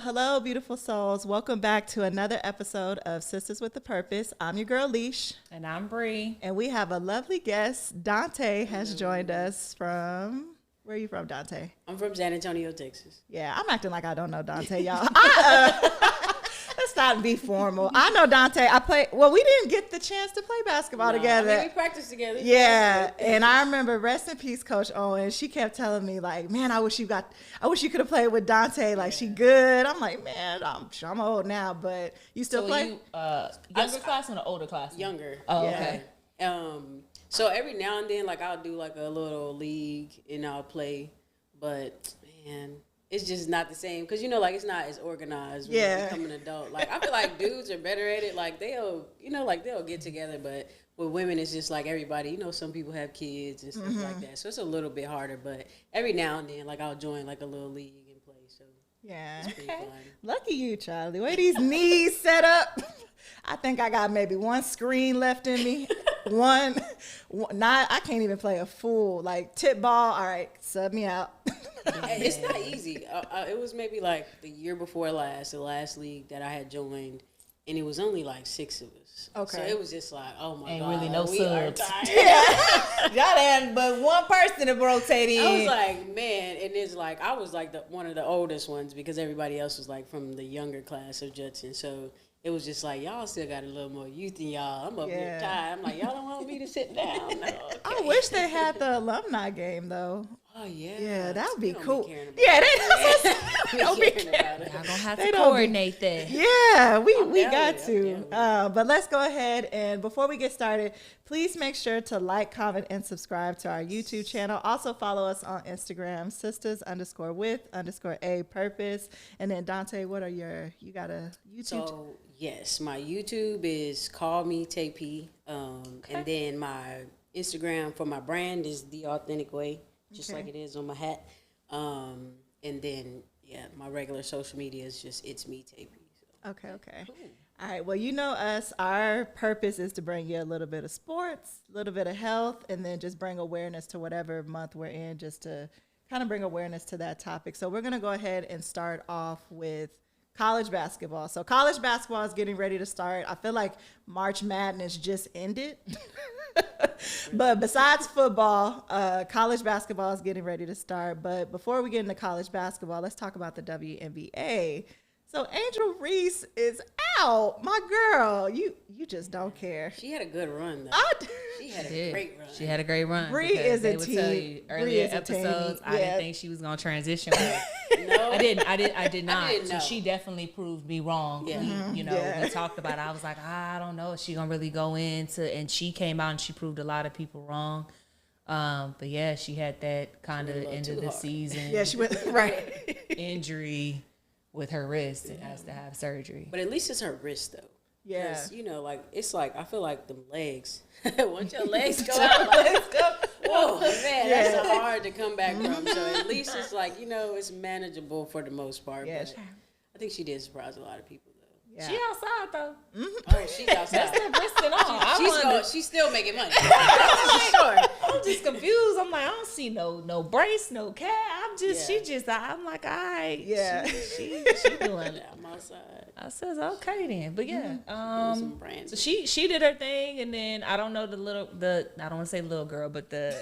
Hello, beautiful souls. Welcome back to another episode of Sisters with a Purpose. I'm your girl, Leash. And I'm Bree. And we have a lovely guest. Dante has joined us from... Where are you from, Dante? I'm from San Antonio, Texas. Yeah, I'm acting like I don't know Dante, y'all. Let's not be formal. I know Dante. We didn't get the chance to play basketball together. I mean, we practiced together. Yeah, and I remember, rest in peace, Coach Owen. She kept telling me, like, man, I wish you could have played with Dante. Like, she good. I'm like, man, I'm old now, but you still play? You, younger class or the older class? Younger. Oh, okay. So every now and then, like, I'll do like a little league and I'll play, but man, it's just not the same because like it's not as organized when you become an adult. Like I feel like dudes are better at it. Like they'll get together, but with women, it's just like everybody. Some people have kids and stuff like that, so it's a little bit harder. But every now and then, like I'll join like a little league and play. So yeah, it's pretty fun. Lucky you, Charlie. Way these knees set up. I think I got maybe one screen left in me. I can't even play a full like tip ball. All right, sub me out. It's not easy. It was maybe like the year before last, the last league that I had joined, and it was only like 6 of us. Okay. So it was just like, oh my Ain't God. really no we subs. are tired. Y'all had but one person to rotate in. I was like, man, and it's like, I was like one of the oldest ones because everybody else was like from the younger class of Judson. So it was just like, y'all still got a little more youth than y'all. I'm up here tired. I'm like, y'all don't want me to sit down. No, okay. I wish they had the alumni game, though. Oh, yeah. Yeah, that would be cool. Yeah, they don't be caring about it. Y'all gonna have to coordinate that. Yeah, we got to. But let's go ahead and before we get started, please make sure to like, comment, and subscribe to our YouTube channel. Also follow us on Instagram, sisters_with_a purpose. And then Dante, you got a YouTube? So yes, my YouTube is Call Me TP. And then my Instagram for my brand is The Authentic Way. Just like it is on my hat. And then, my regular social media is just It's Me, Tapey. So. Okay. Cool. All right. Well, you know us. Our purpose is to bring you a little bit of sports, a little bit of health, and then just bring awareness to whatever month we're in, just to kind of bring awareness to that topic. So we're going to go ahead and start off with college basketball. So college basketball is getting ready to start. I feel like March Madness just ended. But besides football, college basketball is getting ready to start. But before we get into college basketball, let's talk about the WNBA. So Angel Reese is out. My girl, you just don't care. She had a good run, though. She had a great run. She had a great run. Bree is a team. Tell you earlier episodes, I didn't think she was going to transition. No, I did not. didn't so know. she definitely proved me wrong. Yeah. We talked about it. I was like, I don't know if she going to really go into, and she came out and she proved a lot of people wrong. But yeah, she had that kind of end of the season. Yeah, she went right. Injury with her wrist and has to have surgery. But at least it's her wrist, though. Yeah. It's like, I feel like them legs. Once your legs go out, whoa, man, that's so hard to come back from. So at least it's like, it's manageable for the most part. Yeah. But I think she did surprise a lot of people, though. Yeah. She outside, though. Mm-hmm. Oh, she's outside. That's the wrist and all. She's still making money. That's for sure. I'm just confused. I'm like, I don't see no brace, no cat. I'm like, all right. Yeah. She doing it. I'm outside. I says, okay then. But yeah. Some brand. So she did her thing, and then I don't know I don't want to say little girl, but the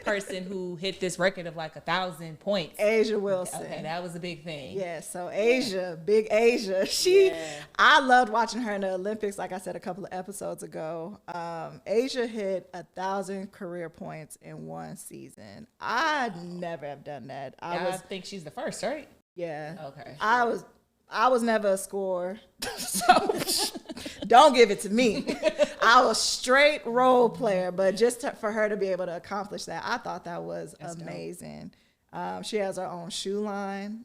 person who hit this record of like 1,000 points. Asia Wilson. Okay, that was a big thing. Yeah, so Asia, big Asia. I loved watching her in the Olympics, like I said a couple of episodes ago. Asia hit 1,000 career points in one season. I never have done that. I think she's the first, right? Yeah. Okay. I was never a scorer, so don't give it to me. I was straight role player, but just for her to be able to accomplish that, I thought that was amazing. She has her own shoe line.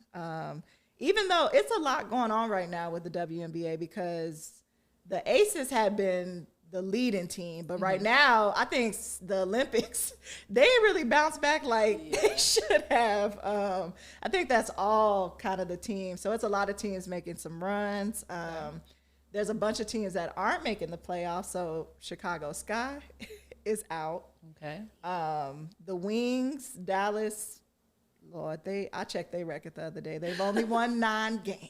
Even though it's a lot going on right now with the WNBA because the Aces had been the leading team, but right now I think the Olympics, they really bounced back like they should have. I think that's all kind of the team. So it's a lot of teams making some runs. there's a bunch of teams that aren't making the playoffs. So Chicago Sky is out. Okay. The Wings, Dallas, Lord, I checked their record the other day. They've only won 9 games.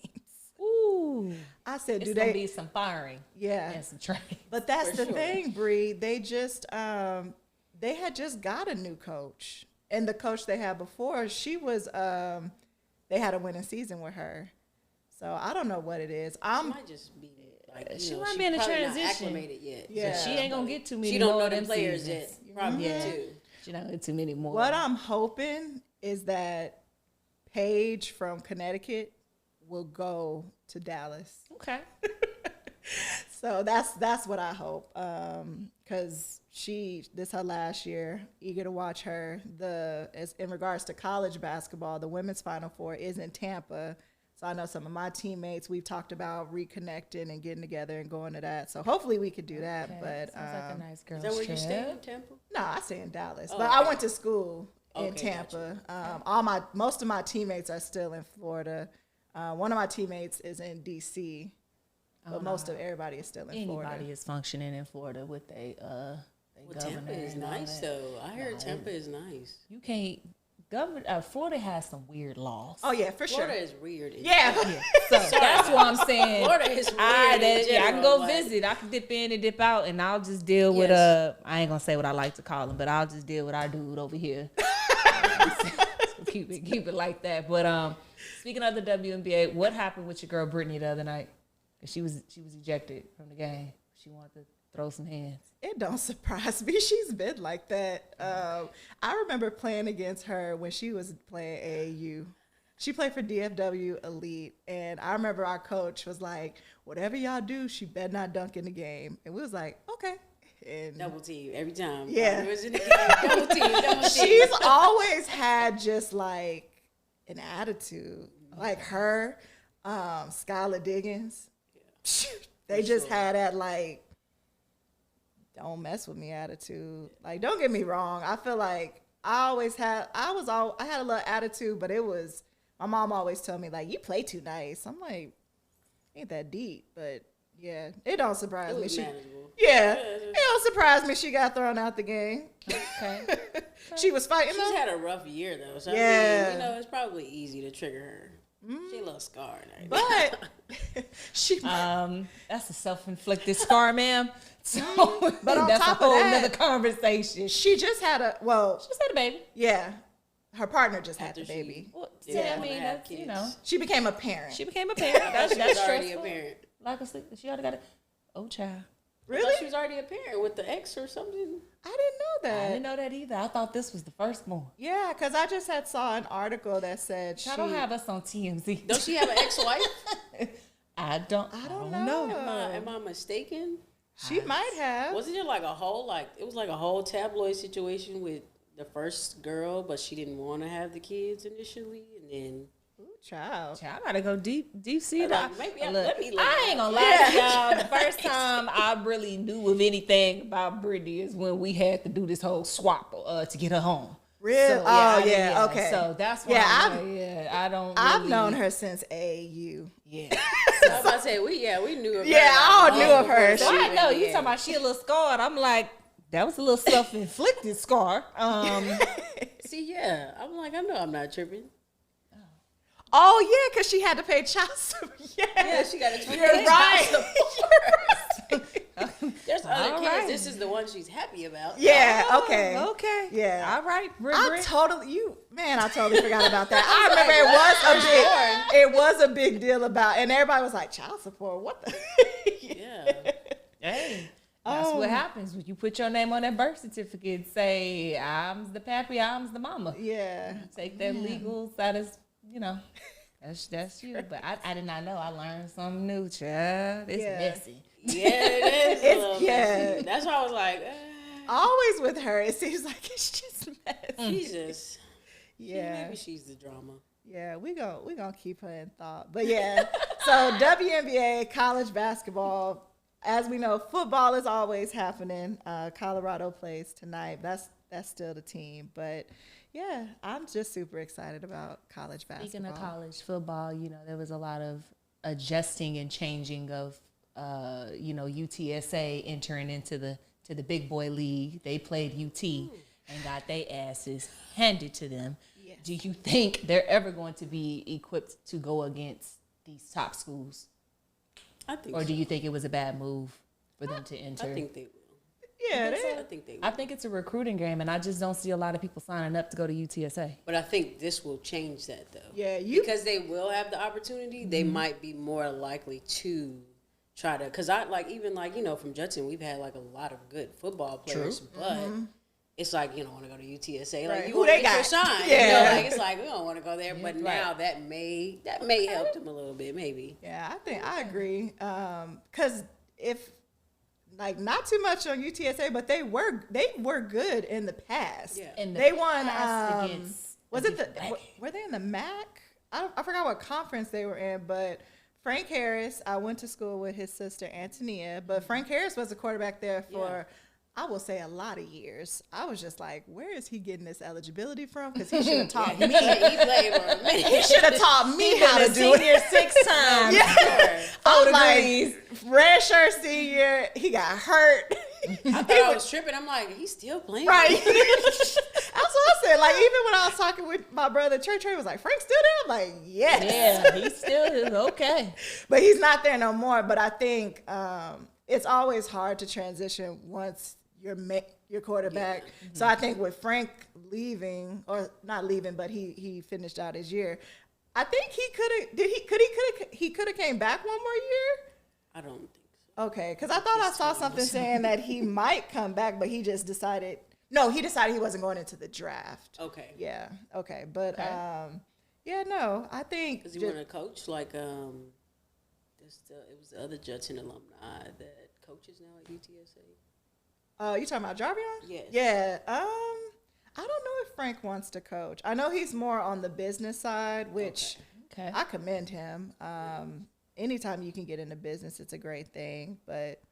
Ooh. I said, It's gonna be some firing. Yeah. And some trade. But that's the thing, Bree. They just they had just got a new coach. And the coach they had before, she was they had a winning season with her. So I don't know what it is. She might just be like, she know, might be in a probably not transition. acclimated yet. Yeah. So she ain't gonna get too many She don't more know of the them players seasons. yet. Probably too. She don't get too many more. What I'm hoping is that Paige from Connecticut will go to Dallas. Okay. So that's what I hope. Because this her last year. Eager to watch her. As in regards to college basketball, the women's Final Four is in Tampa. So I know some of my teammates, we've talked about reconnecting and getting together and going to that. So hopefully we could do that. Okay. But Sounds like a nice girl. Is that where you stay in Tampa? no, I stay in Dallas. Oh, but okay. I went to school in Okay, Tampa. Most of my teammates are still in Florida. One of my teammates is in DC. But most of everybody is still in Florida. Anybody is functioning in Florida with they Well, governor. Tampa is and all nice, that. though. I heard Tampa is nice. You can't. Florida has some weird laws. Oh yeah, for Florida sure. is weird. Yeah. So that's what I'm saying. Florida is weird. I in can general, go like- visit. I can dip in and dip out, and I'll just deal with Yes. I ain't gonna say what I like to call him, but I'll just deal with our dude over here. So keep it like that. But speaking of the WNBA, what happened with your girl Brittany the other night? 'Cause she was ejected from the game. She wanted to throw some hands. It don't surprise me. She's been like that. I remember playing against her when she was playing AAU. She played for DFW Elite, and I remember our coach was like, "Whatever y'all do, she better not dunk in the game." And we was like, "Okay." And Double team every time. Yeah. It was in the game. Double team. she's always had just like an attitude, like her, Skylar Diggins. They just had that like, don't mess with me attitude. Like, don't get me wrong. I feel like I had a little attitude, but it was, my mom always told me like, you play too nice. I'm like, ain't that deep, but yeah, it don't surprise It me. was manageable. It don't surprise me she got thrown out the game. Okay. She was fighting She's though. had a rough year, though. So, Yeah. I mean, it's probably easy to trigger her. She a little scarred. But she That's a self-inflicted scar, ma'am. So, But on that's top a whole of that, nother conversation. she just had Just had a baby. yeah, her partner just had After the she- baby. Well, Yeah, I mean, have that's, kids. She became a parent. she became a parent. That's She was already stressful. a parent. Like I said, she already got a child. I thought Really? she was already a parent with the ex or something. I didn't know I that. didn't know that either. I thought this was the first one. Yeah, because I just saw an article that said she. I don't have us on TMZ. Don't she have an ex-wife? I don't know. Am I mistaken? She might have. Wasn't it like a whole it was like a whole tabloid situation with the first girl, but she didn't want to have the kids initially, and then Ooh, child. I gotta go deep sea. Like, maybe Look, let me look I it ain't up. gonna lie to y'all. The first time I really knew of anything about Brittany is when we had to do this whole swap to get her home. Really? So, Okay. So that's why I don't. I've really- known her since AAU. Yeah. I was about to say we knew of her. Yeah, I all knew of her. So I know you Yeah. talking about she a little scarred. I'm like, that was a little self-inflicted scar. See, yeah, I'm like, I know I'm not tripping. Oh yeah, because she had to pay child support. Yeah, she got a You're right. There's other All kids. right. This is the one she's happy about. Yeah. Oh, Okay. Okay. Yeah. All right. I totally forgot about that. I remember it was a big deal about, and everybody was like, child support. What the? Yeah. Hey, that's what happens when you put your name on that birth certificate. And say, I'm the pappy, I'm the mama. Yeah. Take that legal status, that's you. But I did not know. I learned something new, child. It's Yeah. messy. Yeah, it is. a little yeah. messy. That's why I was like, Always with her, it seems like it's just messy. Jesus. Yeah. Maybe she's the drama. Yeah, we gonna keep her in thought. But yeah, so WNBA, college basketball, as we know, football is always happening. Colorado plays tonight. That's still the team. But yeah, I'm just super excited about college basketball. Speaking of college football, there was a lot of adjusting and changing of UTSA entering into the big boy league. They played UT and got their asses handed to them. Yes. Do you think they're ever going to be equipped to go against these top schools? I think Or do you think it was a bad move for them to enter? I think they will. Yeah, I think they will. I think it's a recruiting game, and I just don't see a lot of people signing up to go to UTSA. But I think this will change that, though. Yeah, because they will have the opportunity. They might be more likely to try to. Because from Judson, we've had like a lot of good football players, but it's like you don't want to go to UTSA. Like you want to get your shine. Yeah. It's like we don't want to go there. But now that may help them a little bit, maybe. Yeah, I agree. Because if. Like not too much on UTSA, but they were good in the past. Yeah. They won. Were they in the MAC? I forgot what conference they were in, but Frank Harris. I went to school with his sister Antonia, but Frank Harris was the quarterback there for. I will say a lot of years. I was just like, where is he getting this eligibility from? Because he should have taught me. He played for a minute. He should have taught me how to do it. 6 times. Yeah. I was like, red shirt senior. He got hurt. I thought I was tripping. I'm like, he's still playing. Right. That's what I said. Like, even when I was talking with my brother, Trey was like, Frank's still there? I'm like, yes. Yeah, he still is. Okay. But he's not there no more. But I think it's always hard to transition once your quarterback. Yeah. So I think with Frank leaving, or not leaving, but he finished out his year. I think he could have came back one more year. I don't think so. Okay, because I thought I saw something saying that he might come back, but he just decided. No, he decided he wasn't going into the draft. Okay. Yeah. Okay, but I think because he wanted to coach like it was the other Judson alumni that coaches now at UTSA. You talking about Jarvion? Yes. Yeah. I don't know if Frank wants to coach. I know he's more on the business side, which I commend him. Anytime you can get into business, it's a great thing. But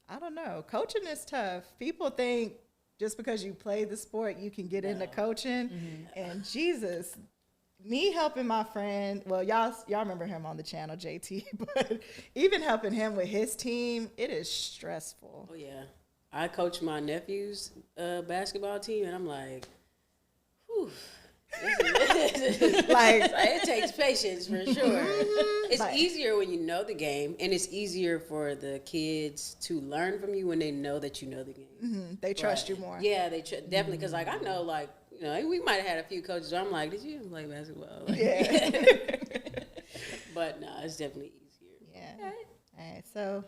I don't know. Coaching is tough. People think just because you play the sport, you can get into coaching. Mm-hmm. And Jesus, me helping my friend, well, y'all remember him on the channel, JT, but even helping him with his team, it is stressful. Oh, yeah. I coach my nephew's basketball team, and I'm like, whew. It takes patience for sure. It's easier when you know the game, and it's easier for the kids to learn from you when they know that you know the game. Mm-hmm. They trust you more. Yeah, they definitely, because I know, we might have had a few coaches where I'm like, did you even play basketball? But no, it's definitely easier. Yeah. All right, so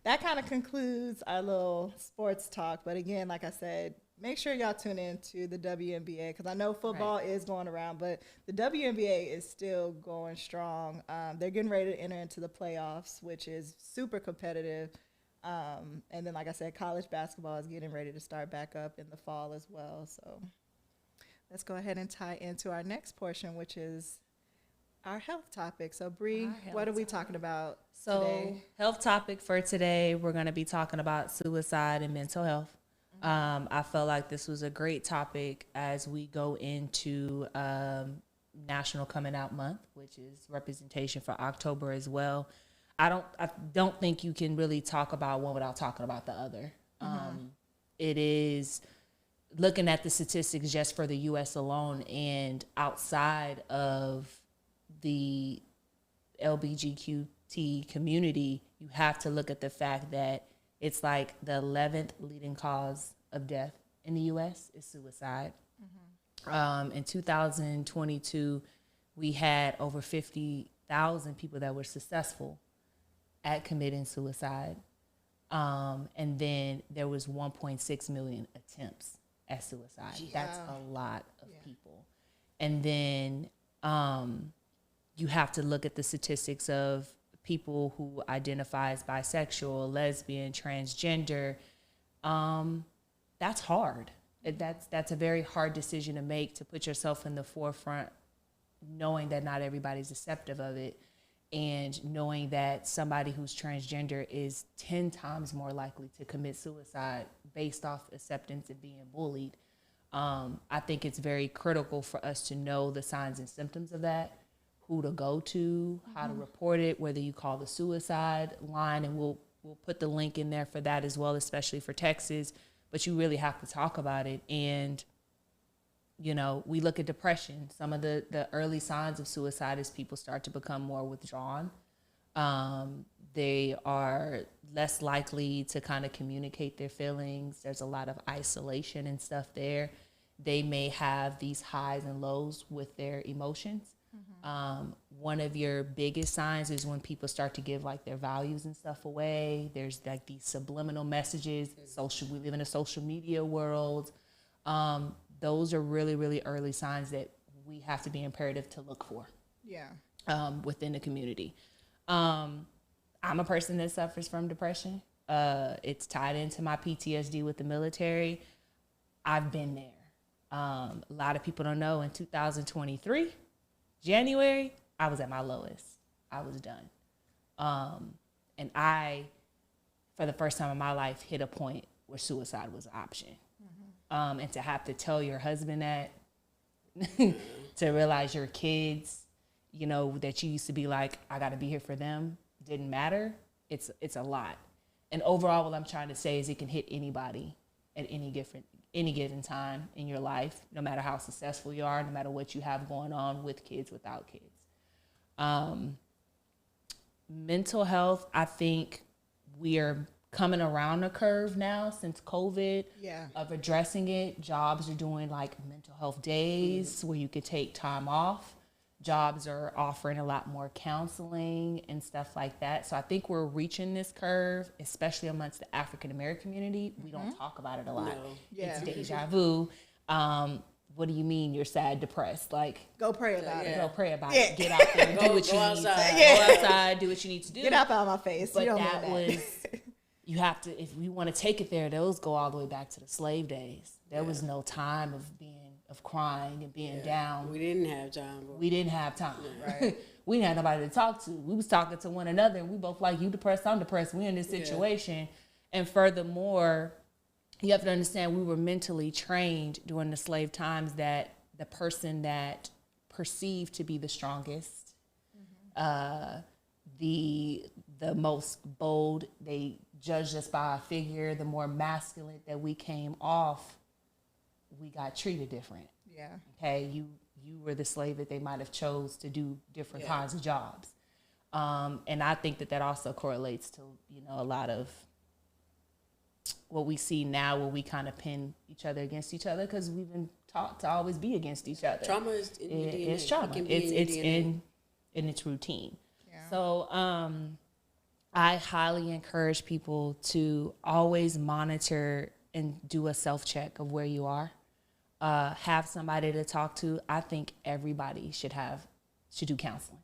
that kind of concludes our little sports talk. But again, like I said, make sure y'all tune in to the WNBA, because I know football is going around, but the WNBA is still going strong. They're getting ready to enter into the playoffs, which is super competitive. And then, like I said, college basketball is getting ready to start back up in the fall as well. So let's go ahead and tie into our next portion, which is our health topic. So, Bree, what are we talking about today? Health topic for today, we're going to be talking about suicide and mental health. I felt like this was a great topic as we go into National Coming Out Month, which is representation for October as well. I don't think you can really talk about one without talking about the other. It is looking at the statistics just for the U.S. alone, and outside of the LGBTQ community, you have to look at the fact that it's like the 11th leading cause of death in the U.S. is suicide. In 2022, we had over 50,000 people that were successful at committing suicide. And then there was 1.6 million attempts at suicide. Jeez. That's a lot of people. And then you have to look at the statistics of people who identify as bisexual, lesbian, transgender. That's hard. That's a very hard decision to make, to put yourself in the forefront, knowing that not everybody's acceptive of it, and knowing that somebody who's transgender is 10 times more likely to commit suicide based off acceptance and being bullied. I think it's very critical for us to know the signs and symptoms of that, who to go to, how to report it, whether you call the suicide line, and we'll put the link in there for that as well, especially for Texas. But you really have to talk about it. And, you know, we look at depression. Some of the early signs of suicide is people start to become more withdrawn. They are less likely to kind of communicate their feelings. There's a lot of isolation and stuff there. They may have these highs and lows with their emotions. One of your biggest signs is when people start to give like their values and stuff away. There's like these subliminal messages. We live in a social media world. Those are really, really early signs that we have to be imperative to look for. Yeah. Within the community. I'm a person that suffers from depression. It's tied into my PTSD with the military. I've been there. A lot of people don't know, in 2023, January, I was at my lowest. I was done. And I, for the first time in my life, hit a point where suicide was an option. And to have to tell your husband that, to realize your kids, you know, that you used to be like, I got to be here for them, didn't matter. It's a lot. And overall, what I'm trying to say is it can hit anybody at any given time in your life, no matter how successful you are, no matter what you have going on with kids, without kids. Mental health, I think we are coming around the curve now since COVID, of addressing it. Jobs are doing like mental health days where you could take time off. Jobs are offering a lot more counseling and stuff like that. So I think we're reaching this curve, especially amongst the African American community. We don't talk about it a lot. No. It's deja vu. What do you mean you're sad, depressed? Like, go pray about it. Go pray about it. Get out there and do what you need to. Go outside, do what you need to do. Get out of my face. But that was, you have to, if we want to take it there, those go all the way back to the slave days. There was no time of crying and being down. We didn't have time. Bro. We didn't have time. Right. We didn't have nobody to talk to. We was talking to one another, and we both like, you depressed, I'm depressed. We're in this situation. And furthermore, you have to understand, we were mentally trained during the slave times that the person that perceived to be the strongest, the most bold, they judged us by our figure, the more masculine that we came off, we got treated different. Yeah. Okay. You were the slave that they might have chose to do different kinds of jobs. And I think that also correlates to, you know, a lot of what we see now, where we kind of pin each other against each other because we've been taught to always be against each other. Trauma is in your DNA. It's trauma. It's in its routine. Yeah. So I highly encourage people to always monitor and do a self-check of where you are. Have somebody to talk to. I think everybody should do counseling.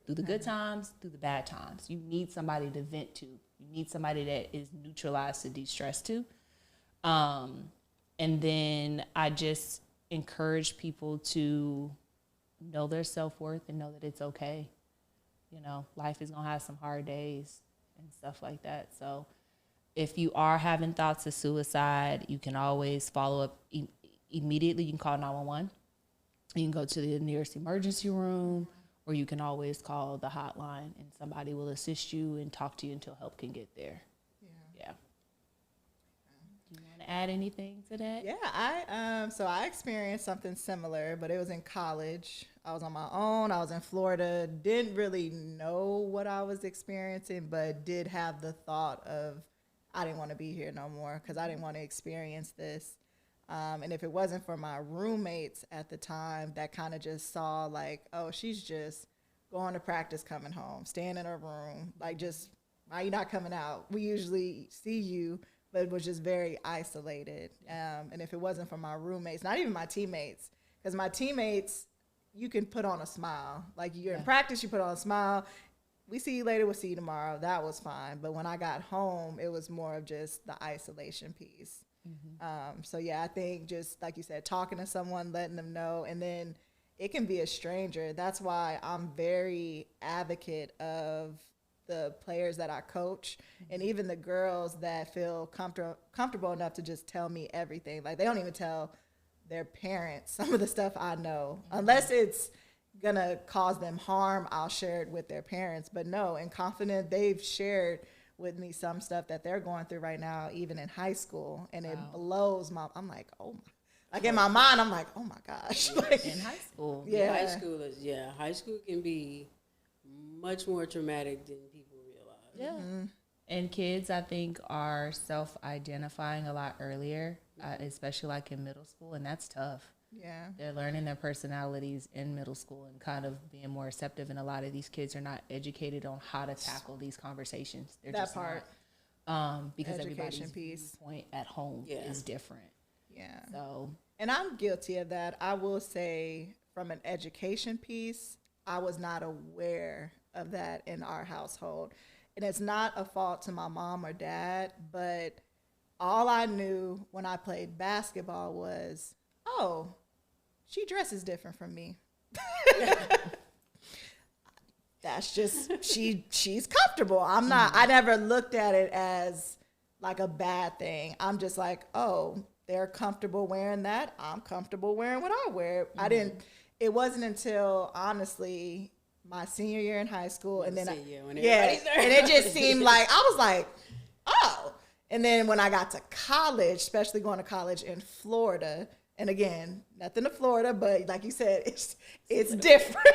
Through the good times, through the bad times. You need somebody to vent to. You need somebody that is neutralized to de-stress to. And then I just encourage people to know their self-worth and know that it's okay. You know, life is going to have some hard days and stuff like that. So if you are having thoughts of suicide, you can always follow up immediately. You can call 911. You can go to the nearest emergency room, or you can always call the hotline and somebody will assist you and talk to you until help can get there. Yeah. Do you want to add anything to that? Yeah, so I experienced something similar, but it was in college. I was on my own. I was in Florida. Didn't really know what I was experiencing, but did have the thought of, I didn't want to be here no more because I didn't want to experience this. And if it wasn't for my roommates at the time that kind of just saw like, oh, she's just going to practice, coming home, staying in her room, like just, why are you not coming out? We usually see you, but it was just very isolated. And if it wasn't for my roommates, not even my teammates, because my teammates, you can put on a smile. Like you're in practice, you put on a smile. We see you later, we'll see you tomorrow. That was fine. But when I got home, it was more of just the isolation piece. So yeah, I think just like you said, talking to someone, letting them know, and then it can be a stranger. That's why I'm very advocate of the players that I coach, and even the girls that feel comfortable enough to just tell me everything. Like they don't even tell their parents some of the stuff I know, unless it's gonna cause them harm, I'll share it with their parents. But no, in confidence, they've shared with me some stuff that they're going through right now, even in high school, and it blows my. I'm like, oh my. Like in my mind, I'm like, oh my gosh. Like, in high school. Yeah. High school can be much more traumatic than people realize. Yeah. Mm-hmm. And kids, I think, are self-identifying a lot earlier, especially like in middle school, and that's tough. Yeah. They're learning their personalities in middle school and kind of being more receptive, and a lot of these kids are not educated on how to tackle these conversations. They're that just part. Not, because Education everybody's piece. viewpoint at home is different. Yeah. So, and I'm guilty of that. I will say from an education piece, I was not aware of that in our household. And it's not a fault to my mom or dad, but all I knew when I played basketball was, oh, she dresses different from me. That's just, she's comfortable. I'm not, I never looked at it as like a bad thing. I'm just like, oh, they're comfortable wearing that. I'm comfortable wearing what I wear. It wasn't until, honestly, my senior year in high school, and then and it just seemed like, I was like, oh. And then when I got to college, especially going to college in Florida, and again, nothing to Florida, but like you said, it's different.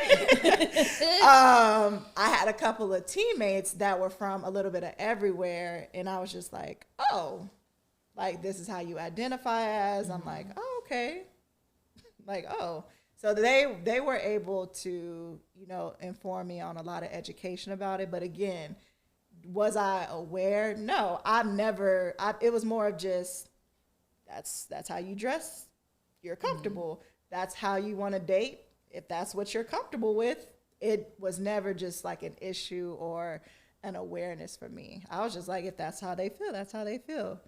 I had a couple of teammates that were from a little bit of everywhere, and I was just like, oh, like this is how you identify as. I'm like, oh, okay. Like, oh. So they were able to, inform me on a lot of education about it. But again, was I aware? No, it was more of just, that's how you dress. You're comfortable. That's how you want to date. If that's what you're comfortable with, it was never just like an issue or an awareness for me. I was just like, if that's how they feel, that's how they feel.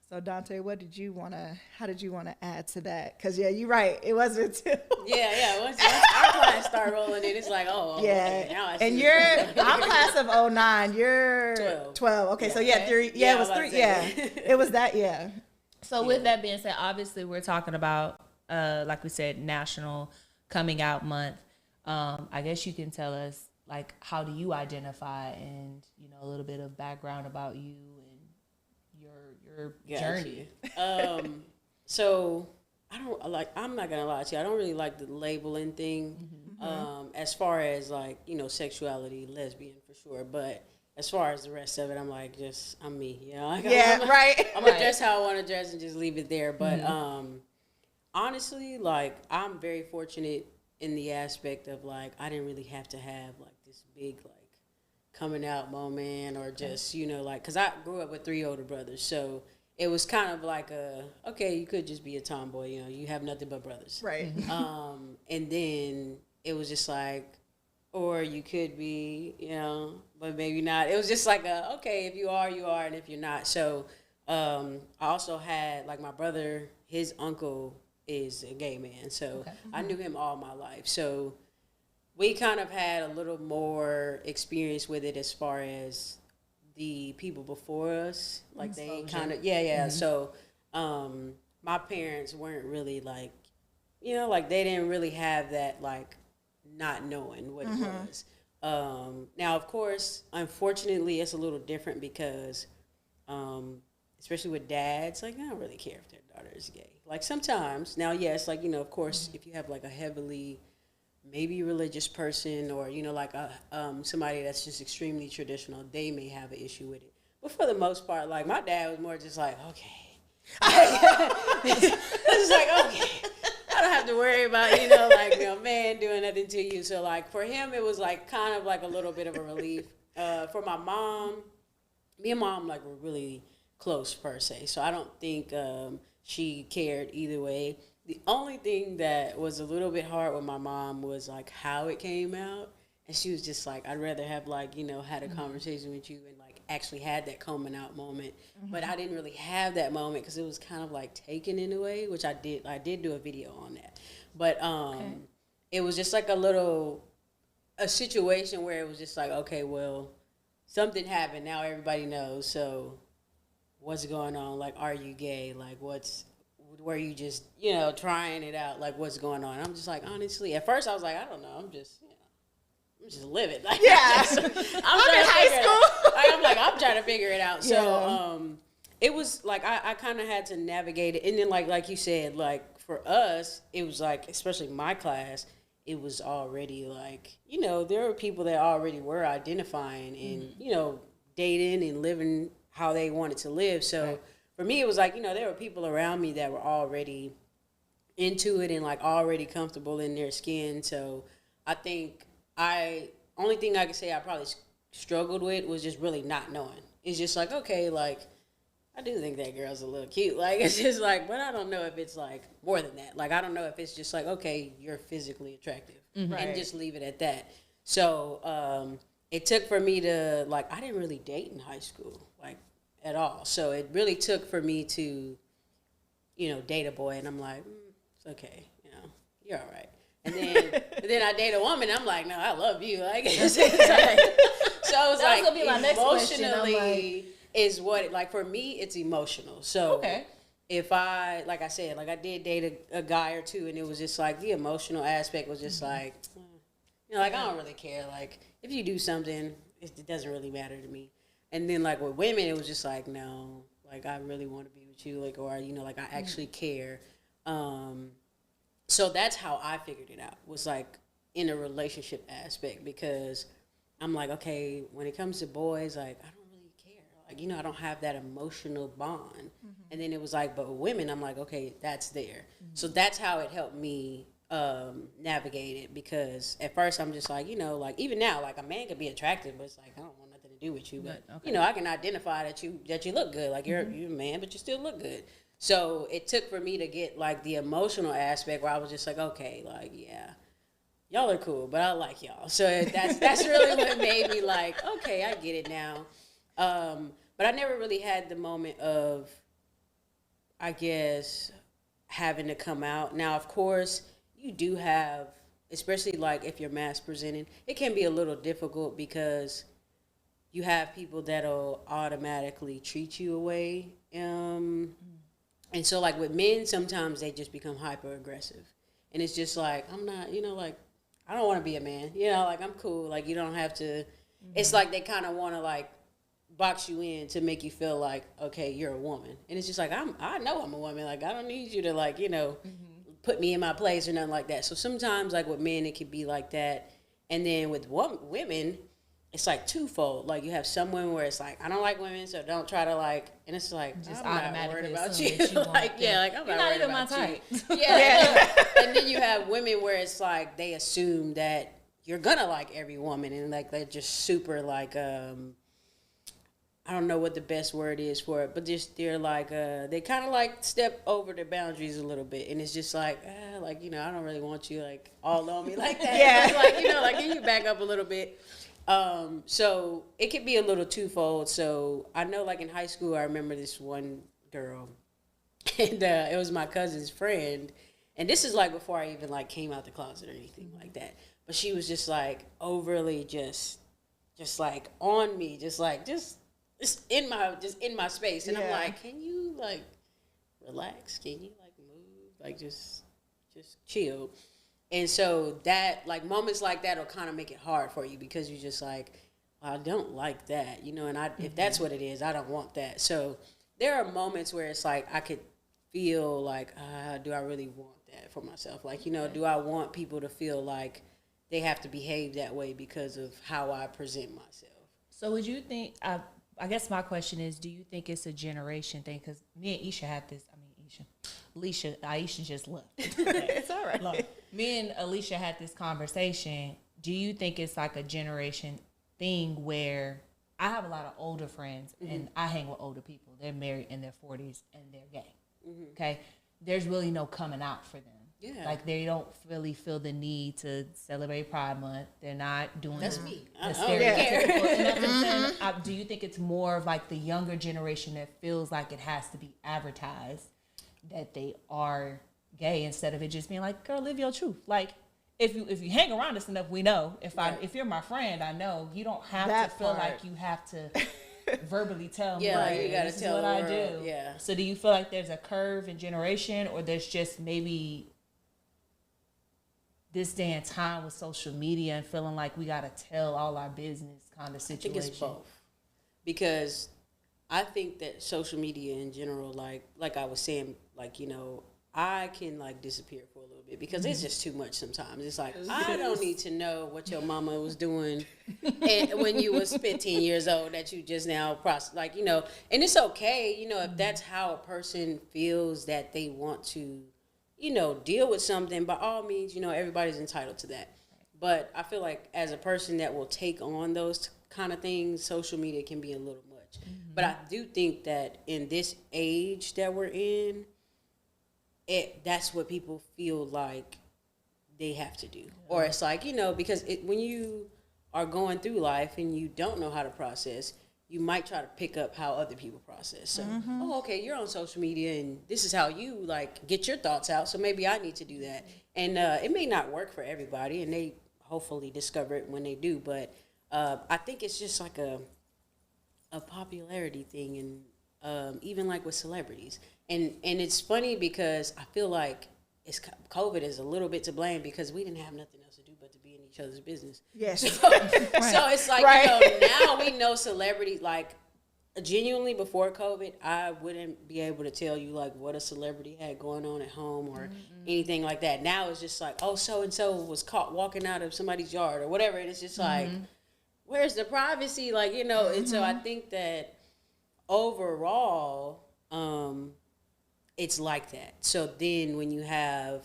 So Dante, how did you want to add to that? Because you're right. It wasn't until once our class start rolling in, it's like, okay, now I see. And I'm class of 09. You're 12. Okay, so three. Yeah, it was 3. Yeah, it was that. Yeah. So with that being said, obviously we're talking about, like we said, National Coming Out Month. I guess you can tell us, like, how do you identify, and a little bit of background about you and your journey. So I'm not gonna lie to you, I don't really like the labeling thing. As far as like, sexuality, lesbian for sure, but as far as the rest of it, I'm like, I'm me, like, right. I'm gonna dress how I want to dress and just leave it there. But honestly, like, I'm very fortunate in the aspect of like, I didn't really have to have like this big like coming out moment, or just, like, because I grew up with 3 older brothers, so it was kind of like okay, you could just be a tomboy, you have nothing but brothers, right? And then it was just like, or you could be, but maybe not. It was just like okay, if you are, you are, and if you're not. So I also had, like, my brother, his uncle is a gay man, so I knew him all my life, so we kind of had a little more experience with it as far as the people before us. Like, they kind of, So my parents weren't really like, like, they didn't really have that, like, not knowing what it was. Now, of course, unfortunately, it's a little different because, especially with dads, like, they don't really care if their daughter is gay. Like, sometimes, now, yes, like, of course, if you have, like, a heavily maybe religious person, or like somebody that's just extremely traditional, they may have an issue with it. But for the most part, like, my dad was more just like, okay. It's just like, okay, I don't have to worry about, man doing nothing to you. So, like, for him, it was like kind of like a little bit of a relief. For my mom, me and mom, like, were really close per se, so I don't think she cared either way. The only thing that was a little bit hard with my mom was, like, how it came out. And she was just like, I'd rather have, like, had a conversation with you and, like, actually had that coming out moment. But I didn't really have that moment because it was kind of, like, taken in a way, which I did. I did do a video on that. But it was just, like, a situation where it was just like, okay, well, something happened. Now everybody knows. So what's going on? Like, are you gay? Like, where you just, you know, trying it out, like what's going on. I'm just like, honestly, at first I was like, I don't know, I'm just living. Like, yeah, I'm in high school. I'm like, I'm trying to figure it out. Yeah. So it was like I kind of had to navigate it, and then like you said, like for us, it was like, especially my class, it was already like, you know, there were people that already were identifying and you know, dating and living how they wanted to live. So for me, it was like, you know, there were people around me that were already into it and like already comfortable in their skin. So I think only thing I could say I probably struggled with was just really not knowing. It's just like, okay, like, I do think that girl's a little cute. Like, it's just like, but I don't know if it's like more than that. Like, I don't know if it's just like, okay, you're physically attractive and just leave it at that. So it took for me to, like, I didn't really date in high school, like, at all. So it really took for me to, you know, date a boy. And I'm like, it's okay. You know, you're all right. And then I date a woman. And I'm like, no, I love you. Like, it's like, so it's like emotionally is what, like, for me, it's emotional. So if I, like I said, like I did date a guy or two, and it was just like the emotional aspect was just like, you know, like I don't really care. Like if you do something, it doesn't really matter to me. And then like with women, it was just like, no, like I really want to be with you, like, or you know, like I actually care. So that's how I figured it out, was like in a relationship aspect, because I'm like, okay, when it comes to boys, like I don't really care. Like, you know, I don't have that emotional bond. And then it was like, but with women, I'm like, okay, that's there. So that's how it helped me navigate it, because at first I'm just like, you know, like even now, like a man could be attractive, but it's like, I don't want nothing to do with you. But, you know, I can identify that you look good. Like you're a man, but you still look good. So it took for me to get like the emotional aspect where I was just like, okay, like, yeah, y'all are cool, but I like y'all. So that's really what made me like, okay, I get it now. But I never really had the moment of, I guess, having to come out. Now, of course, you do have, especially like if you're mass presenting, it can be a little difficult because you have people that'll automatically treat you away. And so like with men, sometimes they just become hyper aggressive. And it's just like, I'm not, you know, like, I don't want to be a man. You know, like I'm cool. Like you don't have to, it's like they kind of want to like box you in to make you feel like, okay, you're a woman. And it's just like, I know I'm a woman. Like I don't need you to like, you know, put me in my place or nothing like that. So sometimes like with men, it could be like that. And then with women, it's like twofold. Like you have some women where it's like, I don't like women, so don't try to like, and it's like, just I'm not worried about you. you like, yeah, like I'm you're not worried even about my type. you. Yeah. And then you have women where it's like, they assume that you're gonna like every woman, and like they're just super like, I don't know what the best word is for it, but just they're like, they kind of like step over their boundaries a little bit, and it's just like, like, you know, I don't really want you like all on me like that. Yeah. It's like, you know, like, can you back up a little bit? So it could be a little twofold. So I know like in high school, I remember this one girl, and it was my cousin's friend, and this is like before I even like came out the closet or anything like that. But she was just like overly just like on me, just in my space. And I'm like, can you like relax? Can you like move? Like just chill. And so that like moments like that will kind of make it hard for you, because you're just like, well, I don't like that, you know, and if that's what it is, I don't want that. So there are moments where it's like I could feel like, do I really want that for myself? Like, you know, do I want people to feel like they have to behave that way because of how I present myself? So would you think, I guess my question is, do you think it's a generation thing? Because me and Aisha just left. It's all right. Look, me and Alicia had this conversation. Do you think it's like a generation thing where I have a lot of older friends and I hang with older people. They're married in their 40s and they're gay. Okay? There's really no coming out for them. Yeah. Like they don't really feel the need to celebrate Pride Month. They're not doing That's me. the stereotypical. Do you think it's more of like the younger generation that feels like it has to be advertised that they are gay, instead of it just being like, girl, live your truth? Like if you hang around us enough, we know. If you're my friend, I know you don't have to feel like you have to verbally tell me. Yeah, Like, you gotta this tell is what the I world. do. Yeah. So do you feel like there's a curve in generation, or there's just maybe this day and time with social media and feeling like we gotta tell all our business kind of situation? I think it's both, because I think that social media in general, like I was saying, like, you know, I can like disappear for a little bit because it's just too much sometimes. It's like, I don't need to know what your mama was doing when you was 15 years old that you just now process, like, you know, and it's okay, you know, if that's how a person feels that they want to, you know, deal with something, by all means, you know, everybody's entitled to that. But I feel like as a person that will take on those kind of things, social media can be a little much. But I do think that in this age that we're in, that's what people feel like they have to do. Or it's like, you know, because when you are going through life and you don't know how to process, you might try to pick up how other people process. So, oh, okay, you're on social media and this is how you like get your thoughts out. So maybe I need to do that. And it may not work for everybody, and they hopefully discover it when they do. But I think it's just like a popularity thing, and even like with celebrities. And it's funny because I feel like COVID is a little bit to blame because we didn't have nothing else to do but to be in each other's business. Yes. So it's like, you know, now we know celebrities, like, genuinely before COVID, I wouldn't be able to tell you like what a celebrity had going on at home or anything like that. Now it's just like, oh, so-and-so was caught walking out of somebody's yard or whatever. And it's just like, where's the privacy? Like, you know, and so I think that overall, it's like that. So then when you have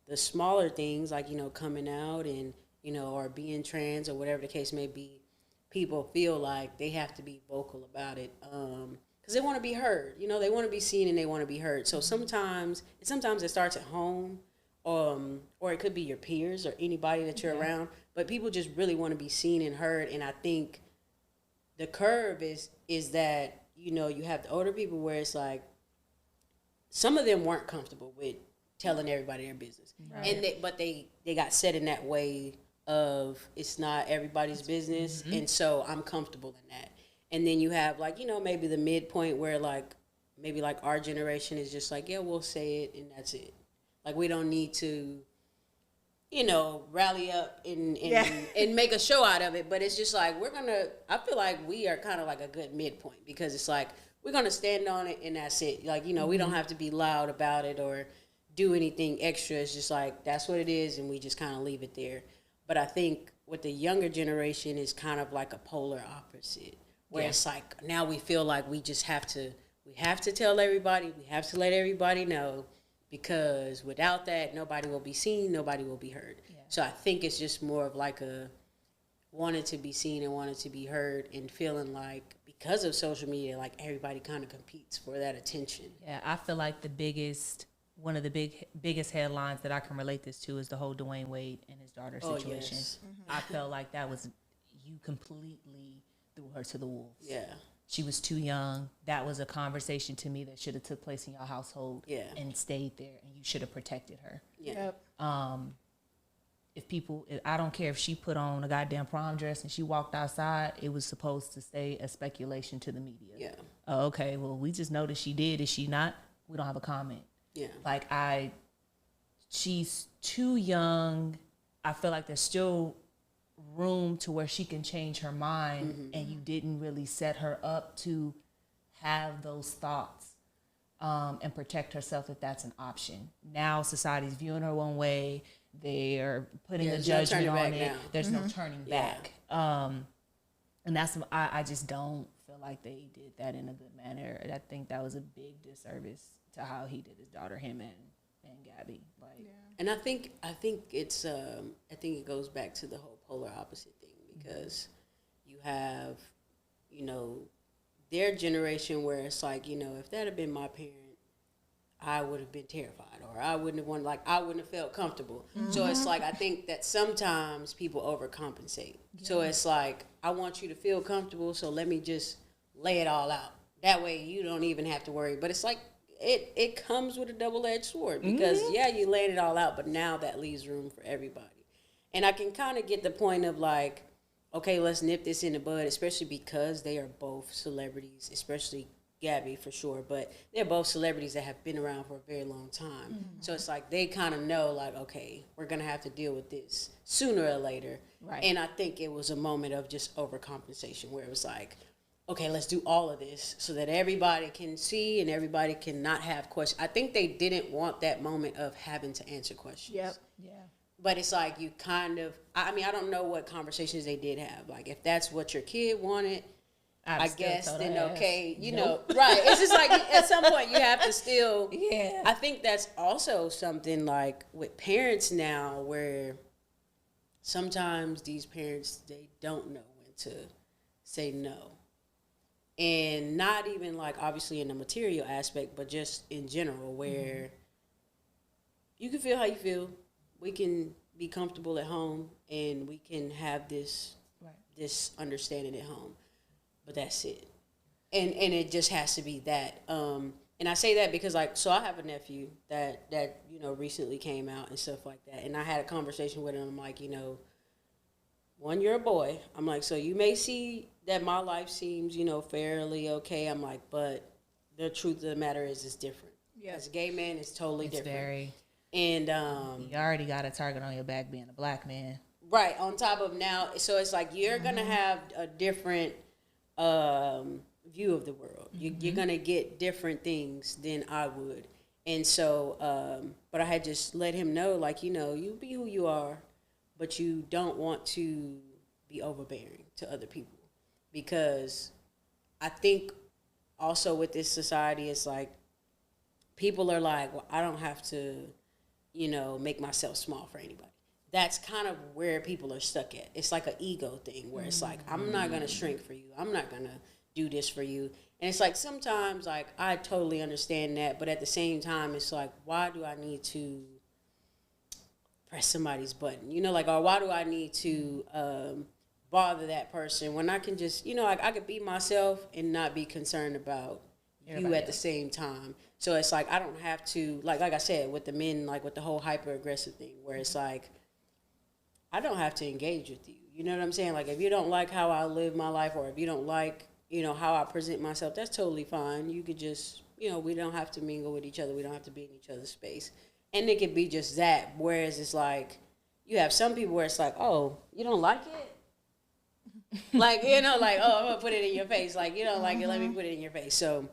the smaller things like, you know, coming out and, you know, or being trans or whatever the case may be, people feel like they have to be vocal about it because they want to be heard. You know, they want to be seen and they want to be heard. So sometimes it starts at home, or it could be your peers or anybody that you're around. But people just really want to be seen and heard. And I think the curve is that, you know, you have the older people where it's like some of them weren't comfortable with telling everybody their business, and they got set in that way of it's not everybody's business, and so I'm comfortable in that. And then you have like, you know, maybe the midpoint where like maybe like our generation is just like, yeah, we'll say it and that's it. Like we don't need to, you know, rally up and make a show out of it. But it's just like I feel like we are kind of like a good midpoint because it's like we're going to stand on it and that's it. Like, you know, we don't have to be loud about it or do anything extra. It's just like that's what it is and we just kind of leave it there. But I think with the younger generation is kind of like a polar opposite where it's like now we feel like we have to tell everybody, we have to let everybody know because without that, nobody will be seen, nobody will be heard. Yeah. So I think it's just more of like a wanted to be seen and wanted to be heard and feeling like because of social media, like everybody kind of competes for that attention. Yeah, I feel like one of the biggest headlines that I can relate this to is the whole Dwayne Wade and his daughter situation. Yes. I felt like that was, you completely threw her to the wolves. Yeah. She was too young. That was a conversation to me that should have took place in your household and stayed there, and you should have protected her. Yeah. I don't care if she put on a goddamn prom dress and she walked outside, it was supposed to stay a speculation to the media. Yeah. Oh, okay, well, we just know that she did. Is she not? We don't have a comment. Yeah. Like, she's too young. I feel like there's still room to where she can change her mind, and you didn't really set her up to have those thoughts and protect herself if that's an option. Now society's viewing her one way. They are putting a judgment on it. Now. There's no turning back. And that's, I just don't feel like they did that in a good manner. I think that was a big disservice to how he did his daughter, him and Gabby. Like, and I think it's I think it goes back to the whole polar opposite thing because you have, you know, their generation where it's like, you know, if that had been my parent, I would have been terrified, or I wouldn't have wanted, like, I wouldn't have felt comfortable. So it's like, I think that sometimes people overcompensate. Yeah. So it's like, I want you to feel comfortable, so let me just lay it all out. That way you don't even have to worry. But it's like, it comes with a double-edged sword because, you laid it all out, but now that leaves room for everybody. And I can kind of get the point of, like, okay, let's nip this in the bud, especially because they are both celebrities, especially Gabby for sure, but they're both celebrities that have been around for a very long time. Mm-hmm. So it's like they kind of know, like, okay, we're going to have to deal with this sooner or later. Right. And I think it was a moment of just overcompensation where it was like, okay, let's do all of this so that everybody can see and everybody can not have questions. I think they didn't want that moment of having to answer questions. Yep. Yeah. But it's like you kind of, I mean, I don't know what conversations they did have. Like, if that's what your kid wanted, I guess then okay, you know, right. It's just like at some point you have to still, yeah. I think that's also something like with parents now where sometimes these parents, they don't know when to say no. And not even like obviously in the material aspect, but just in general where you can feel how you feel. We can be comfortable at home and we can have this understanding at home. But that's it. And it just has to be that. And I say that because, like, so I have a nephew that you know, recently came out and stuff like that. And I had a conversation with him. I'm like, you know, one, you're a boy. I'm like, so you may see that my life seems, you know, fairly okay. I'm like, but the truth of the matter is it's different. Yeah. As a gay man, it's totally different. Very. And you already got a target on your back being a black man. Right. On top of now, so it's like you're going to have a different view of the world. You're gonna get different things than I would, and so but I had just let him know, like, you know, you be who you are, but you don't want to be overbearing to other people, because I think also with this society, it's like people are like, well, I don't have to, you know, make myself small for anybody. That's kind of where people are stuck at. It's like an ego thing where it's like, I'm not going to shrink for you. I'm not going to do this for you. And it's like sometimes, like, I totally understand that. But at the same time, it's like, why do I need to press somebody's button? You know, like, or why do I need to bother that person when I can just, you know, like, I could be myself and not be concerned about you at the same time. So it's like, I don't have to, like I said, with the men, like with the whole hyper aggressive thing where it's like, I don't have to engage with you. You know what I'm saying? Like, if you don't like how I live my life, or if you don't like, you know, how I present myself, that's totally fine. You could just, you know, we don't have to mingle with each other. We don't have to be in each other's space. And it could be just that. Whereas it's like, you have some people where it's like, oh, you don't like it? Like, you know, like, oh, I'm going to put it in your face. Like, you don't like it, let me put it in your face. So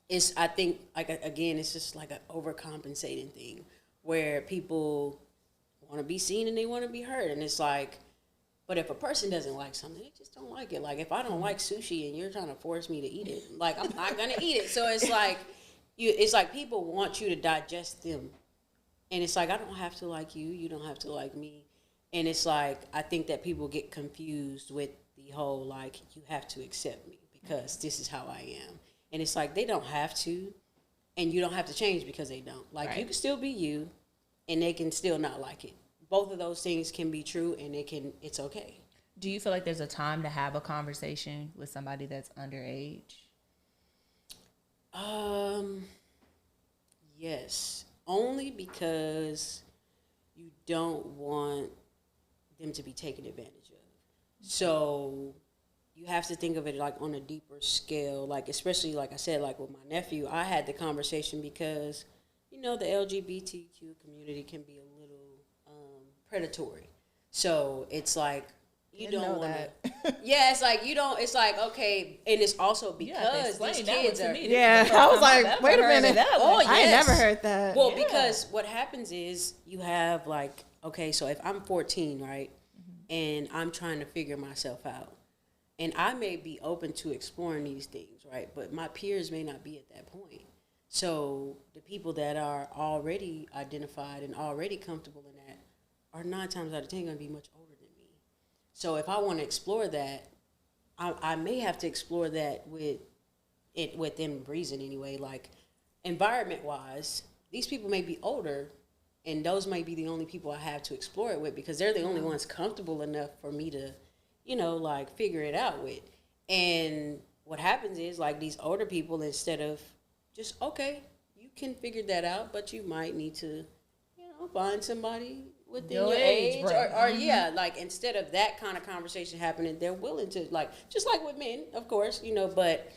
it's, I think, like, again, it's just like an overcompensating thing where people want to be seen and they want to be heard. And it's like, but if a person doesn't like something, they just don't like it. Like, if I don't like sushi and you're trying to force me to eat it, like, I'm not going to eat it. So it's like, it's like people want you to digest them. And it's like, I don't have to like you. You don't have to like me. And it's like, I think that people get confused with the whole, like, you have to accept me because this is how I am. And it's like, they don't have to. And you don't have to change because they don't. Like, you can still be you and they can still not like it. Both of those things can be true, and it's okay. Do you feel like there's a time to have a conversation with somebody that's underage? Yes. Only because you don't want them to be taken advantage of. So you have to think of it like on a deeper scale, like especially like I said, like with my nephew, I had the conversation because, you know, the LGBTQ community can be a little predatory. So it's like you don't want to. Yeah, it's like you don't. It's like okay, and it's also because these kids are. Yeah, I was like, wait a minute. Oh, yes. I ain't never heard that. Well, because what happens is you have like okay, so if I'm 14, right, and I'm trying to figure myself out, and I may be open to exploring these things, right, but my peers may not be at that point. So the people that are already identified and already comfortable in that are 9 times out of 10 going to be much older than me. So if I want to explore that, I may have to explore that within reason anyway. Like environment-wise, these people may be older, and those might be the only people I have to explore it with because they're the only ones comfortable enough for me to, you know, like figure it out with. And what happens is like these older people, instead of just, okay, you can figure that out, but you might need to, you know, find somebody within your age, or yeah, like instead of that kind of conversation happening, they're willing to, like, just like with men, of course, you know, but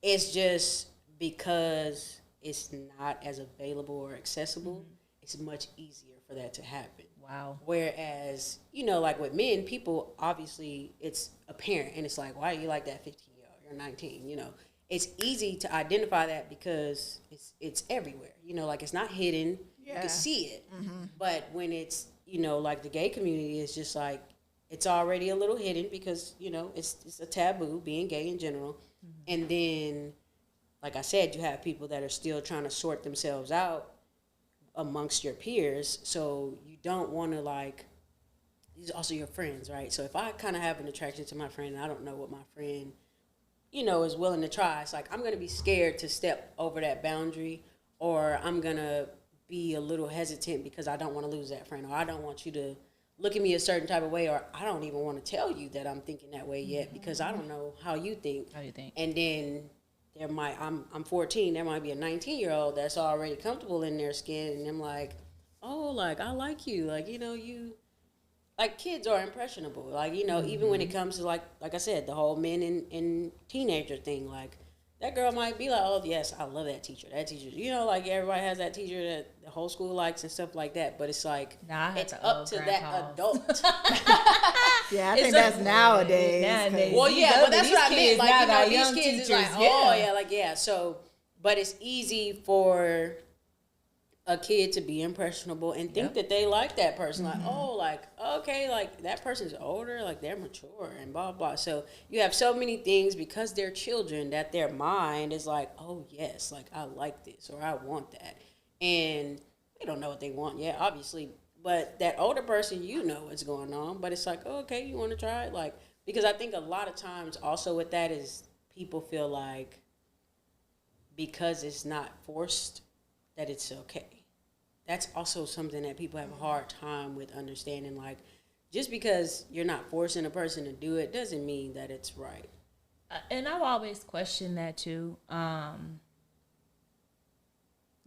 it's just because it's not as available or accessible, it's much easier for that to happen. Wow. Whereas, you know, like with men, people, obviously it's apparent, and it's like, why do you like that 15-year-old? You're 19, you know. It's easy to identify that because it's everywhere. You know, like it's not hidden. You can see it. But when it's, you know, like the gay community is just like, it's already a little hidden because, you know, it's a taboo, being gay in general. And then, like I said, you have people that are still trying to sort themselves out amongst your peers. So you don't want to, like, these are also your friends, right? So if I kind of have an attraction to my friend and I don't know what my friend, you know, is willing to try, it's like I'm going to be scared to step over that boundary, or I'm going to be a little hesitant because I don't want to lose that friend, or I don't want you to look at me a certain type of way, or I don't even want to tell you that I'm thinking that way yet because I don't know how you think. And then there might, I'm 14, there might be a 19-year-old that's already comfortable in their skin, and I'm like, oh, like, I like you. Like, you know, you, like, kids are impressionable. Like, you know, even when it comes to, like I said, the whole men and teenager thing, like, that girl might be like, oh, yes, I love that teacher. That teacher, you know, like, everybody has that teacher that the whole school likes and stuff like that. But it's like, it's up to that adult. Yeah, I think that's nowadays. Well, yeah, but that's what I meant. Like, you know, these kids is like, oh, yeah, like, yeah. So, but it's easy for a kid to be impressionable and think that they like that person. Like, oh, like, okay, like, that person's older, like, they're mature and blah, blah. So you have so many things because they're children that their mind is like, oh, yes, like, I like this or I want that. And they don't know what they want yet, obviously. But that older person, you know what's going on. But it's like, oh, okay, you want to try it? Like, because I think a lot of times also with that is people feel like because it's not forced, that it's okay. That's also something that people have a hard time with understanding. Like, just because you're not forcing a person to do it doesn't mean that it's right. And I've always questioned that too.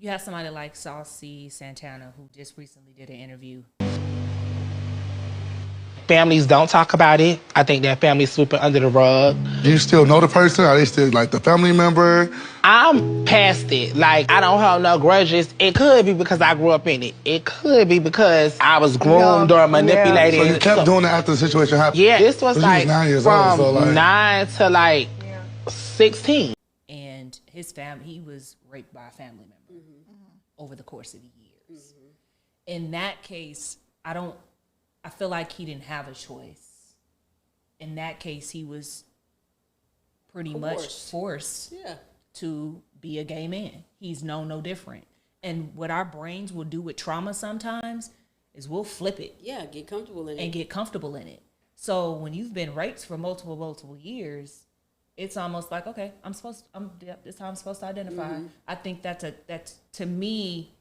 You have somebody like Saucy Santana who just recently did an interview. Families don't talk about it. I think that families sweep it under the rug. Do you still know the person? Are they still like the family member? I'm past it. Like, I don't hold no grudges. It could be because I grew up in it. It could be because I was groomed or manipulated. So you kept doing it after the situation happened? Yeah, this was like 9 years from old, so like 9 to like 16. And his family, he was raped by a family member over the course of years. In that case, I feel like he didn't have a choice. In that case, he was pretty much forced to be a gay man. He's known no different. And what our brains will do with trauma sometimes is we'll flip it. Yeah, get comfortable in it. And get comfortable in it. So when you've been raped for multiple years, it's almost like, okay, this is how I'm supposed to identify. I think that's to me,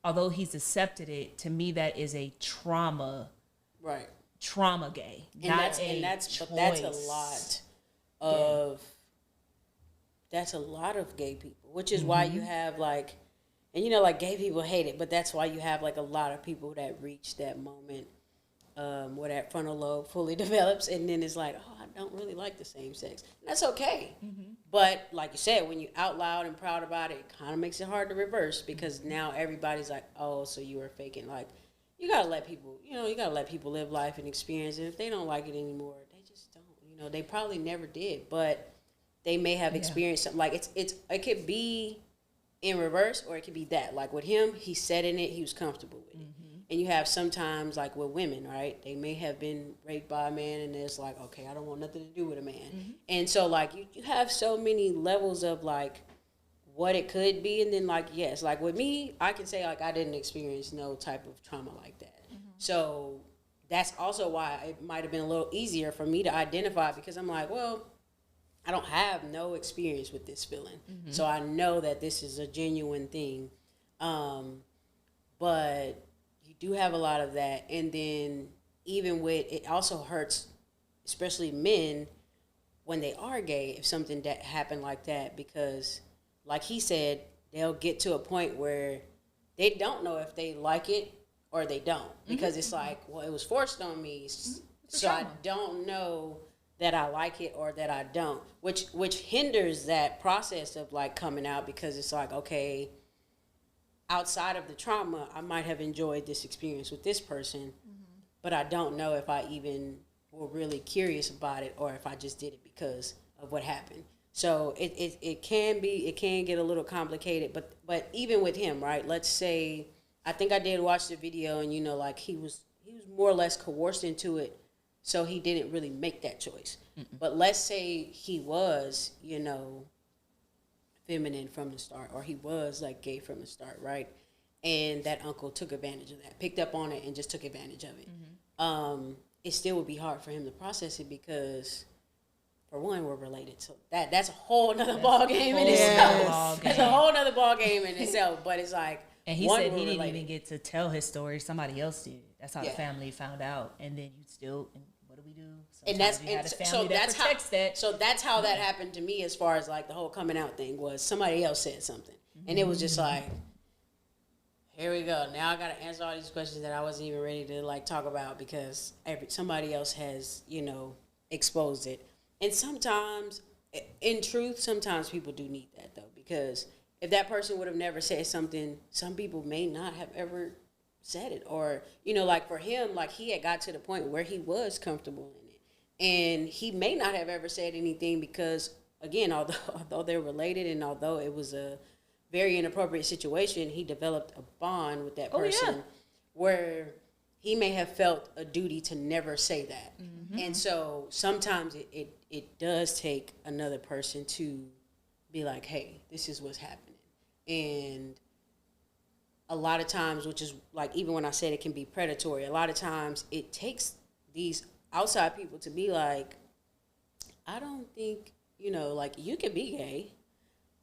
although he's accepted it, to me that is a trauma. Right. Trauma gay. That's a lot of gay people, which is why you have like, and you know, like gay people hate it, but that's why you have like a lot of people that reach that moment where that frontal lobe fully develops, and then it's like, oh, I don't really like the same sex. And that's okay. But like you said, when you're out loud and proud about it, it kind of makes it hard to reverse because now everybody's like, oh, so you were faking. Like, you gotta let people, live life and experience it. If they don't like it anymore, they just don't. You know, they probably never did, but they may have experienced something. Like it could be in reverse, or it could be that. Like with him, he sat in it, he was comfortable with it. And you have sometimes like with women, right? They may have been raped by a man, and it's like, okay, I don't want nothing to do with a man. And so like you have so many levels of like what it could be, and then like, yes, like with me, I can say like I didn't experience no type of trauma like that. So that's also why it might have been a little easier for me to identify, because I'm like, well, I don't have no experience with this feeling. So I know that this is a genuine thing. But you do have a lot of that. And then even with, it also hurts, especially men, when they are gay, if something that happened like that, because like he said, they'll get to a point where they don't know if they like it or they don't, because it's like, well, it was forced on me, so I don't know that I like it or that I don't, which hinders that process of like coming out, because it's like, okay, outside of the trauma, I might have enjoyed this experience with this person, but I don't know if I even were really curious about it or if I just did it because of what happened. So it can get a little complicated, but even with him, right? Let's say, I think I did watch the video, and like he was more or less coerced into it, so he didn't really make that choice. But let's say he was, feminine from the start, or he was like gay from the start, right? And that uncle took advantage of that, picked up on it, and just took advantage of it. It still would be hard for him to process it because, for one, we're related. So that's a whole nother ball game in itself. That's a whole nother ball game in itself. But it's like, and he said he didn't even get to tell his story. Somebody else did. That's how the family found out. And then you still, and what do we do? So that's how that happened to me, as far as like the whole coming out thing was somebody else said something. And it was just like, here we go. Now I got to answer all these questions that I wasn't even ready to like talk about because somebody else has, exposed it. And sometimes, in truth, sometimes people do need that though, because if that person would have never said something, some people may not have ever said it. Or, like for him, like he had got to the point where he was comfortable in it. And he may not have ever said anything because, again, although they're related and although it was a very inappropriate situation, he developed a bond with that person where he may have felt a duty to never say that. And so sometimes it does take another person to be like, hey, this is what's happening. And a lot of times, which is like, even when I said it can be predatory, a lot of times it takes these outside people to be like, I don't think, like you can be gay,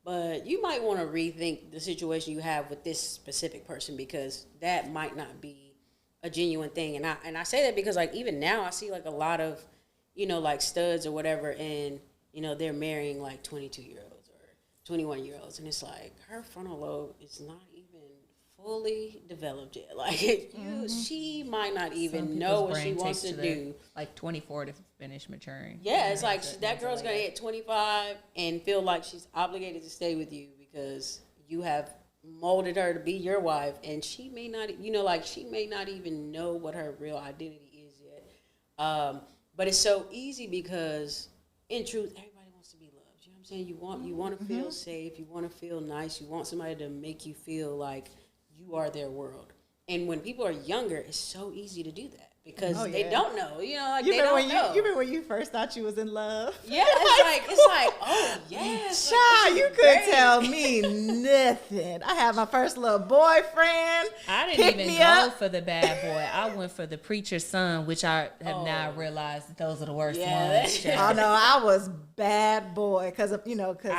but you might want to rethink the situation you have with this specific person because that might not be a genuine thing. And I say that because like even now I see like a lot of, like studs or whatever, and they're marrying like 22-year-olds or 21-year-olds, and it's like her frontal lobe is not even fully developed yet. Like she might not even know what she wants to do. Like 24 to finish maturing. Yeah, it's like that girl's gonna hit 25 and feel like she's obligated to stay with you because you have molded her to be your wife, and she may not, she may not even know what her real identity is yet. But it's so easy because, in truth, everybody wants to be loved. You know what I'm saying? You want to feel safe. You want to feel nice. You want somebody to make you feel like you are their world. And when people are younger, it's so easy to do that because they don't know. They don't know. You remember when you first thought you was in love? Yeah, it's like, oh yes. Child, you couldn't tell me nothing. I had my first little boyfriend. I didn't even go for the bad boy. I went for the preacher's son, which I have now realized that those are the worst ones. Oh no, I was bad boy because I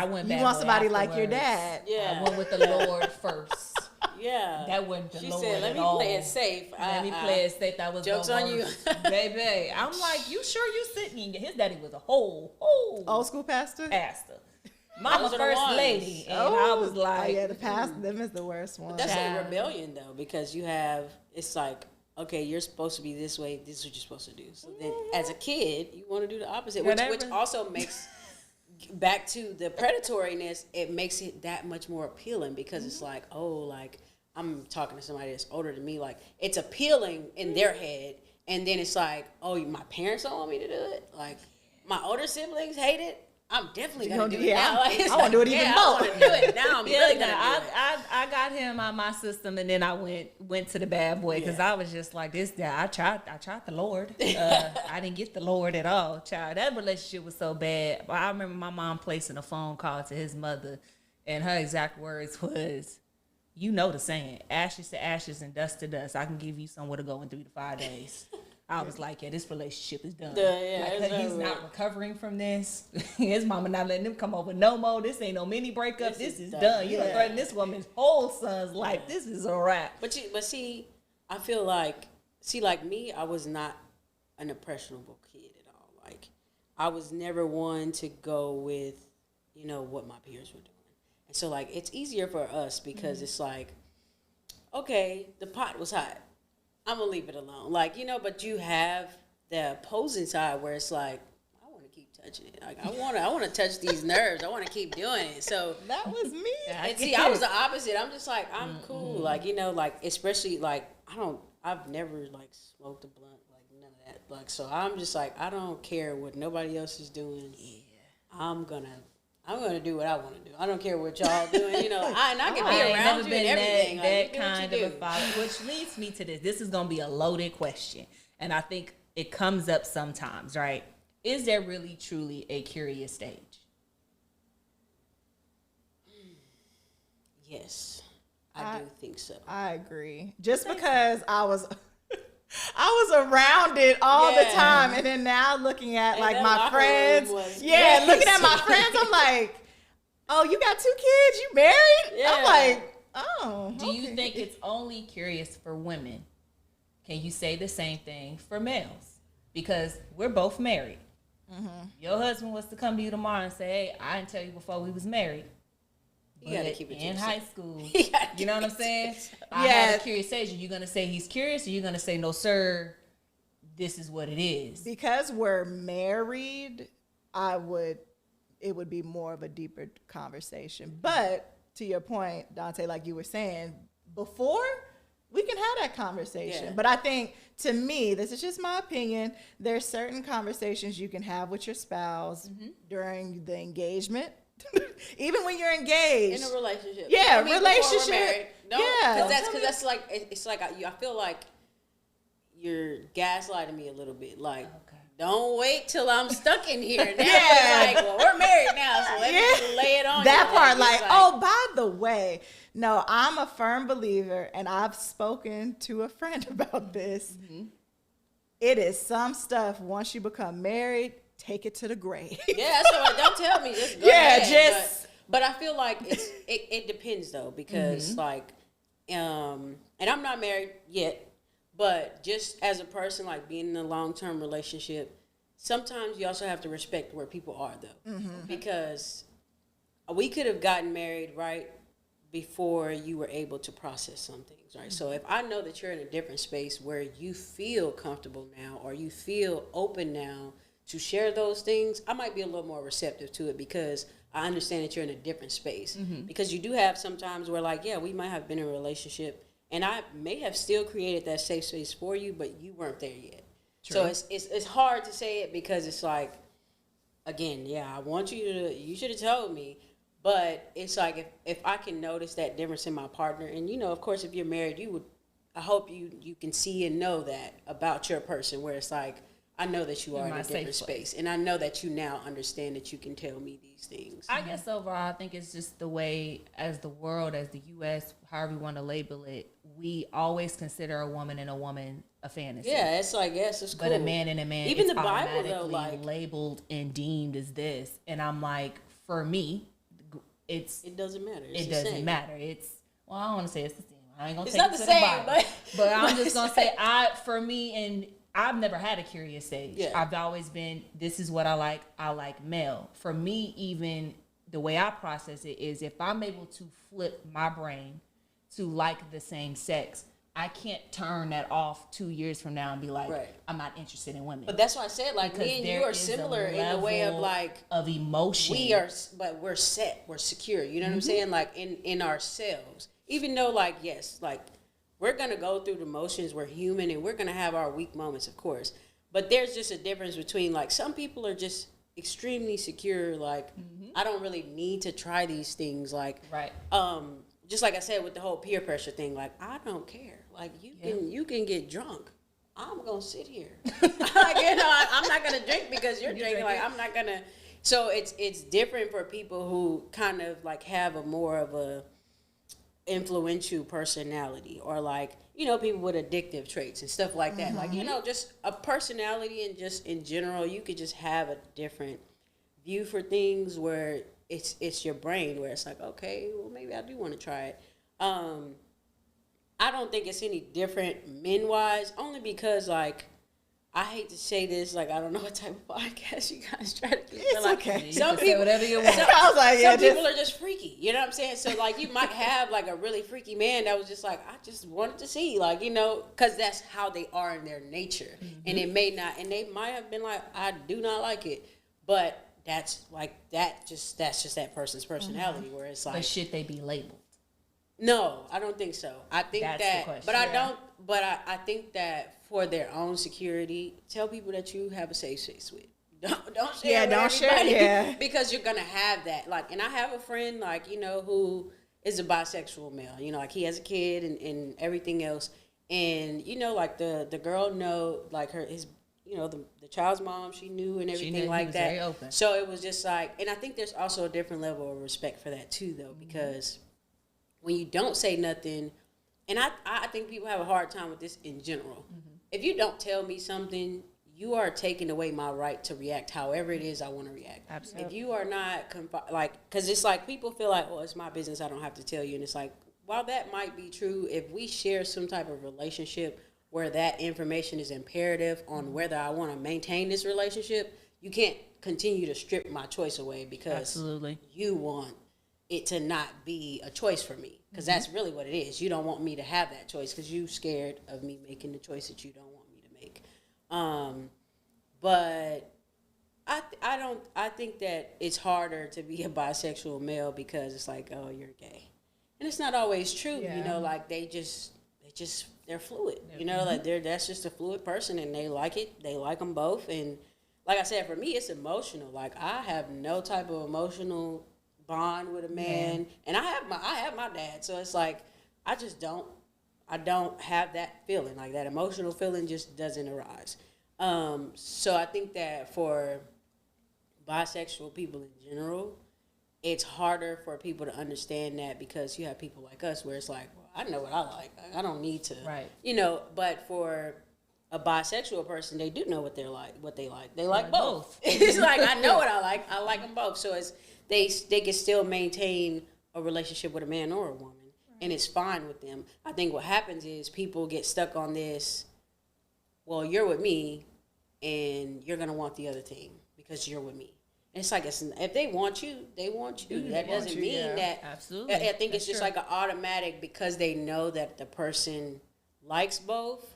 went you want somebody like your dad. Yeah, I went with the Lord first. Yeah, that wasn't the she Lord said, "Let me all. play it safe." Let me play it safe. That was jokes on you, baby. I'm like, you sure you sitting? His daddy was a whole old school pastor. Mama first lady, and I was like, the pastor. Them is the worst one. That's a rebellion though, because it's like, okay, you're supposed to be this way. This is what you're supposed to do. So then, as a kid, you want to do the opposite, which also makes. Back to the predatoriness, it makes it that much more appealing because it's like, I'm talking to somebody that's older than me. Like, it's appealing in their head. And then it's like, oh, my parents don't want me to do it. Like, my older siblings hate it. I'm definitely going to do it now. Like, I want to do it even more. I want to do it now. I'm really going to do it. I got him out my system, and then I went to the bad boy because I was just like this. I tried the Lord. I didn't get the Lord at all. Child, that relationship was so bad. I remember my mom placing a phone call to his mother, and her exact words was, "You know the saying, ashes to ashes and dust to dust. I can give you somewhere to go in 3 to 5 days." I was like, yeah, this relationship is done. He's not recovering from this. His mama not letting him come over no more. This ain't no mini breakup. This is done. You know, threatening this woman's whole son's life. This is a wrap. But see, I feel like, like me, I was not an impressionable kid at all. Like, I was never one to go with, what my peers were doing. And so, like, it's easier for us because it's like, okay, the pot was hot. I'm gonna leave it alone. Like, you know, but you have the opposing side where it's like, I want to keep touching it. Like, I want to touch these nerves. I want to keep doing it. So that was me. And see, I was the opposite. I'm just like, I'm cool. Like, you know, like, especially like, I've never like smoked a blunt, like none of that. Like, so I'm just like, I don't care what nobody else is doing. Yeah. I'm gonna do what I want to do. I don't care what y'all doing. You know, I can be around you and everything. That kind of a follow, which leads me to this. This is gonna be a loaded question, and I think it comes up sometimes, right? Is there really truly a curious stage? Yes, I do think so. I agree. Just because I was around it all the time, and then now looking at like my friends, looking at my friends, I'm like, oh, you got 2 kids, you married? Yeah. I'm like, oh. Do you think it's only curious for women? Can you say the same thing for males? Because we're both married. Mm-hmm. Your husband was to come to you tomorrow and say, hey, I didn't tell you before we was married. You gotta keep it in high school. You know what I'm saying? I had a curious stage. Are you gonna say he's curious, or you gonna say, no, sir, this is what it is? Because we're married, it would be more of a deeper conversation. But to your point, Dante, like you were saying, before we can have that conversation. Yeah. But I think, to me, this is just my opinion, there's certain conversations you can have with your spouse during the engagement. Even when you're engaged in a relationship, relationship, because that's like, it's like I feel like you're gaslighting me a little bit. Like, don't wait till I'm stuck in here. Now it's like, well, we're married now, so let me lay it on that part. Like, oh, by the way, no, I'm a firm believer, and I've spoken to a friend about this. Mm-hmm. It is some stuff once you become married. Take it to the grave. So don't tell me. Just go ahead. But I feel like it depends though, because like, and I'm not married yet, but just as a person, like being in a long-term relationship, sometimes you also have to respect where people are though, because we could have gotten married right before you were able to process some things, right? So if I know that you're in a different space where you feel comfortable now, or you feel open now to share those things, I might be a little more receptive to it, because I understand that you're in a different space. Because you do have sometimes where like, we might have been in a relationship and I may have still created that safe space for you, but you weren't there yet. True. So it's hard to say it, because it's like, again, I want you should have told me. But it's like, if I can notice that difference in my partner, and you know, of course, if you're married, I hope you can see and know that about your person, where it's like, I know that you are in a different space, and I know that you now understand that you can tell me these things. I guess overall, I think it's just the way, as the world, as the U.S., however you want to label it, we always consider a woman and a woman a fantasy. Yeah, it's like, it's cool. But a man and a man, even it's the Bible though, like labeled and deemed as this, and I'm like, for me, it doesn't matter. It doesn't matter. I don't want to say it's the same. I ain't gonna it's take not it to the same, the Bible, but I'm just gonna say, for me, and I've never had a curious stage. Yeah. I've always been, this is what I like male. For me, even the way I process it is, if I'm able to flip my brain to like the same sex, I can't turn that off 2 years from now and be like, I'm not interested in women. But that's why I said, like, me and you are similar in the way of like, of emotion. But we're set, we're secure. You know what I'm saying? Like in ourselves, even though like, yes, like, we're going to go through the motions. We're human, and we're going to have our weak moments, of course. But there's just a difference between, like, some people are just extremely secure. Like, I don't really need to try these things. Like, just like I said with the whole peer pressure thing, like, I don't care. Like, you can get drunk. I'm going to sit here. Like, you know, I'm not going to drink because you're drinking. Like, I'm not going to. So it's different for people who kind of, like, have a more of a influential personality, or like, you know, people with addictive traits and stuff like that. Like, you know, just a personality, and just in general, you could just have a different view for things, where it's your brain, where it's like, okay, well, maybe I do want to try it. I don't think it's any different men wise, only because, like, I hate to say this, like, I don't know what type of podcast you guys try to do. It's like, okay. Some people, whatever you want. Some people are just freaky. You know what I'm saying? So like you might have like a really freaky man that was just like, I just wanted to see, like, you know, because that's how they are in their nature. And it may not, and they might have been like, I do not like it, but that's like that's just that person's personality. Where it's like, But should they be labeled? no, I don't think so. I think That's the that, question. but I don't. But I think that for their own security, tell people that you have a safe space with. Don't share. Yeah, with don't share, everybody, yeah. because you're gonna have that. Like, and I have a friend, like, you know, who is a bisexual male. You know, like he has a kid and everything else. And you know, like the girl know, like his, you know, the child's mom, she knew and everything knew, like he was that. very open. So it was just like, and I think there's also a different level of respect for that too, though, because when you don't say nothing, and I think people have a hard time with this in general. If you don't tell me something, you are taking away my right to react however it is I want to react. Absolutely. If you are not, because it's like people feel like, well, it's my business, I don't have to tell you. And it's like, while that might be true, if we share some type of relationship where that information is imperative on whether I want to maintain this relationship, you can't continue to strip my choice away because Absolutely. you want it to not be a choice for me, because that's really what it is. You don't want me to have that choice because you scared of me making the choice that you don't want me to make. But I think that it's harder to be a bisexual male because it's like, oh, you're gay, and it's not always true. Yeah. You know, like they're fluid. You know, like that's just a fluid person, and they like it. They like them both, and like I said, for me, it's emotional. Like I have no type of emotional bond with a man, and I have my dad, so it's like I don't have that feeling, like that emotional feeling just doesn't arise. So I think that for bisexual people in general, it's harder for people to understand that because you have people like us where it's like, well, I know what I like, I don't need to, Right. you know. But for a bisexual person, they do know what they like. They like both. It's like, I know what I like them both. So it's they can still maintain a relationship with a man or a woman, and it's fine with them. I think what happens is people get stuck on this, well, you're with me and you're going to want the other thing because you're with me. And it's like, if they want you, they want you. That doesn't mean that. Absolutely. I think it's just like an automatic, because they know that the person likes both,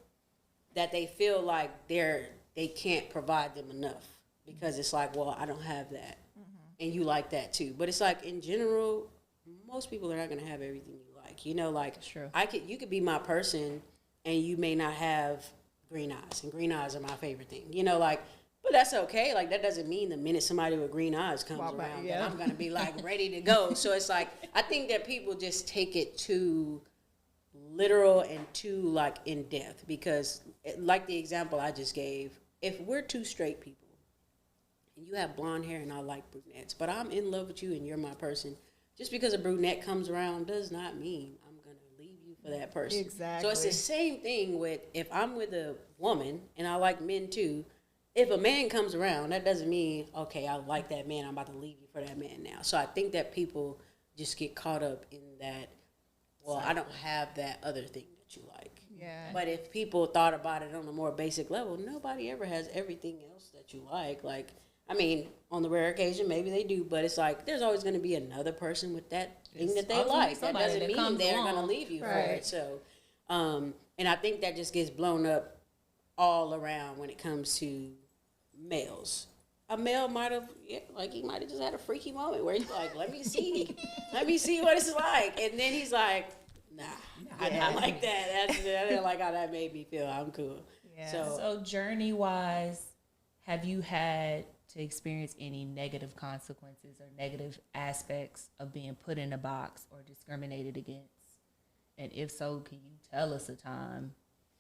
that they feel like they can't provide them enough, because it's like, well, I don't have that. And you like that too. But it's like, in general, most people are not going to have everything you like. You know, like, true. You could be my person and you may not have green eyes, and green eyes are my favorite thing. You know, like, but that's okay. Like, that doesn't mean the minute somebody with green eyes comes around that I'm going to be like ready to go. So it's like, I think that people just take it too literal and too like in depth, because like the example I just gave, if we're two straight people and you have blonde hair and I like brunettes, but I'm in love with you and you're my person, just because a brunette comes around does not mean I'm going to leave you for that person. Exactly. So it's the same thing with, if I'm with a woman, and I like men too, if a man comes around, that doesn't mean, okay, I like that man, I'm about to leave you for that man now. So I think that people just get caught up in that, well, I don't have that other thing that you like. Yeah. But if people thought about it on a more basic level, nobody ever has everything else that you like. Like, I mean, on the rare occasion, maybe they do, but it's like, there's always going to be another person with that thing that they like. That doesn't mean they're going to leave you for it. So, and I think that just gets blown up all around when it comes to males. A male might have, he might have just had a freaky moment where he's like, let me see what it's like. And then he's like, nah, I don't like that. I didn't like how that made me feel. I'm cool. Yeah. So journey-wise, have you had to experience any negative consequences or negative aspects of being put in a box or discriminated against? And if so, can you tell us a time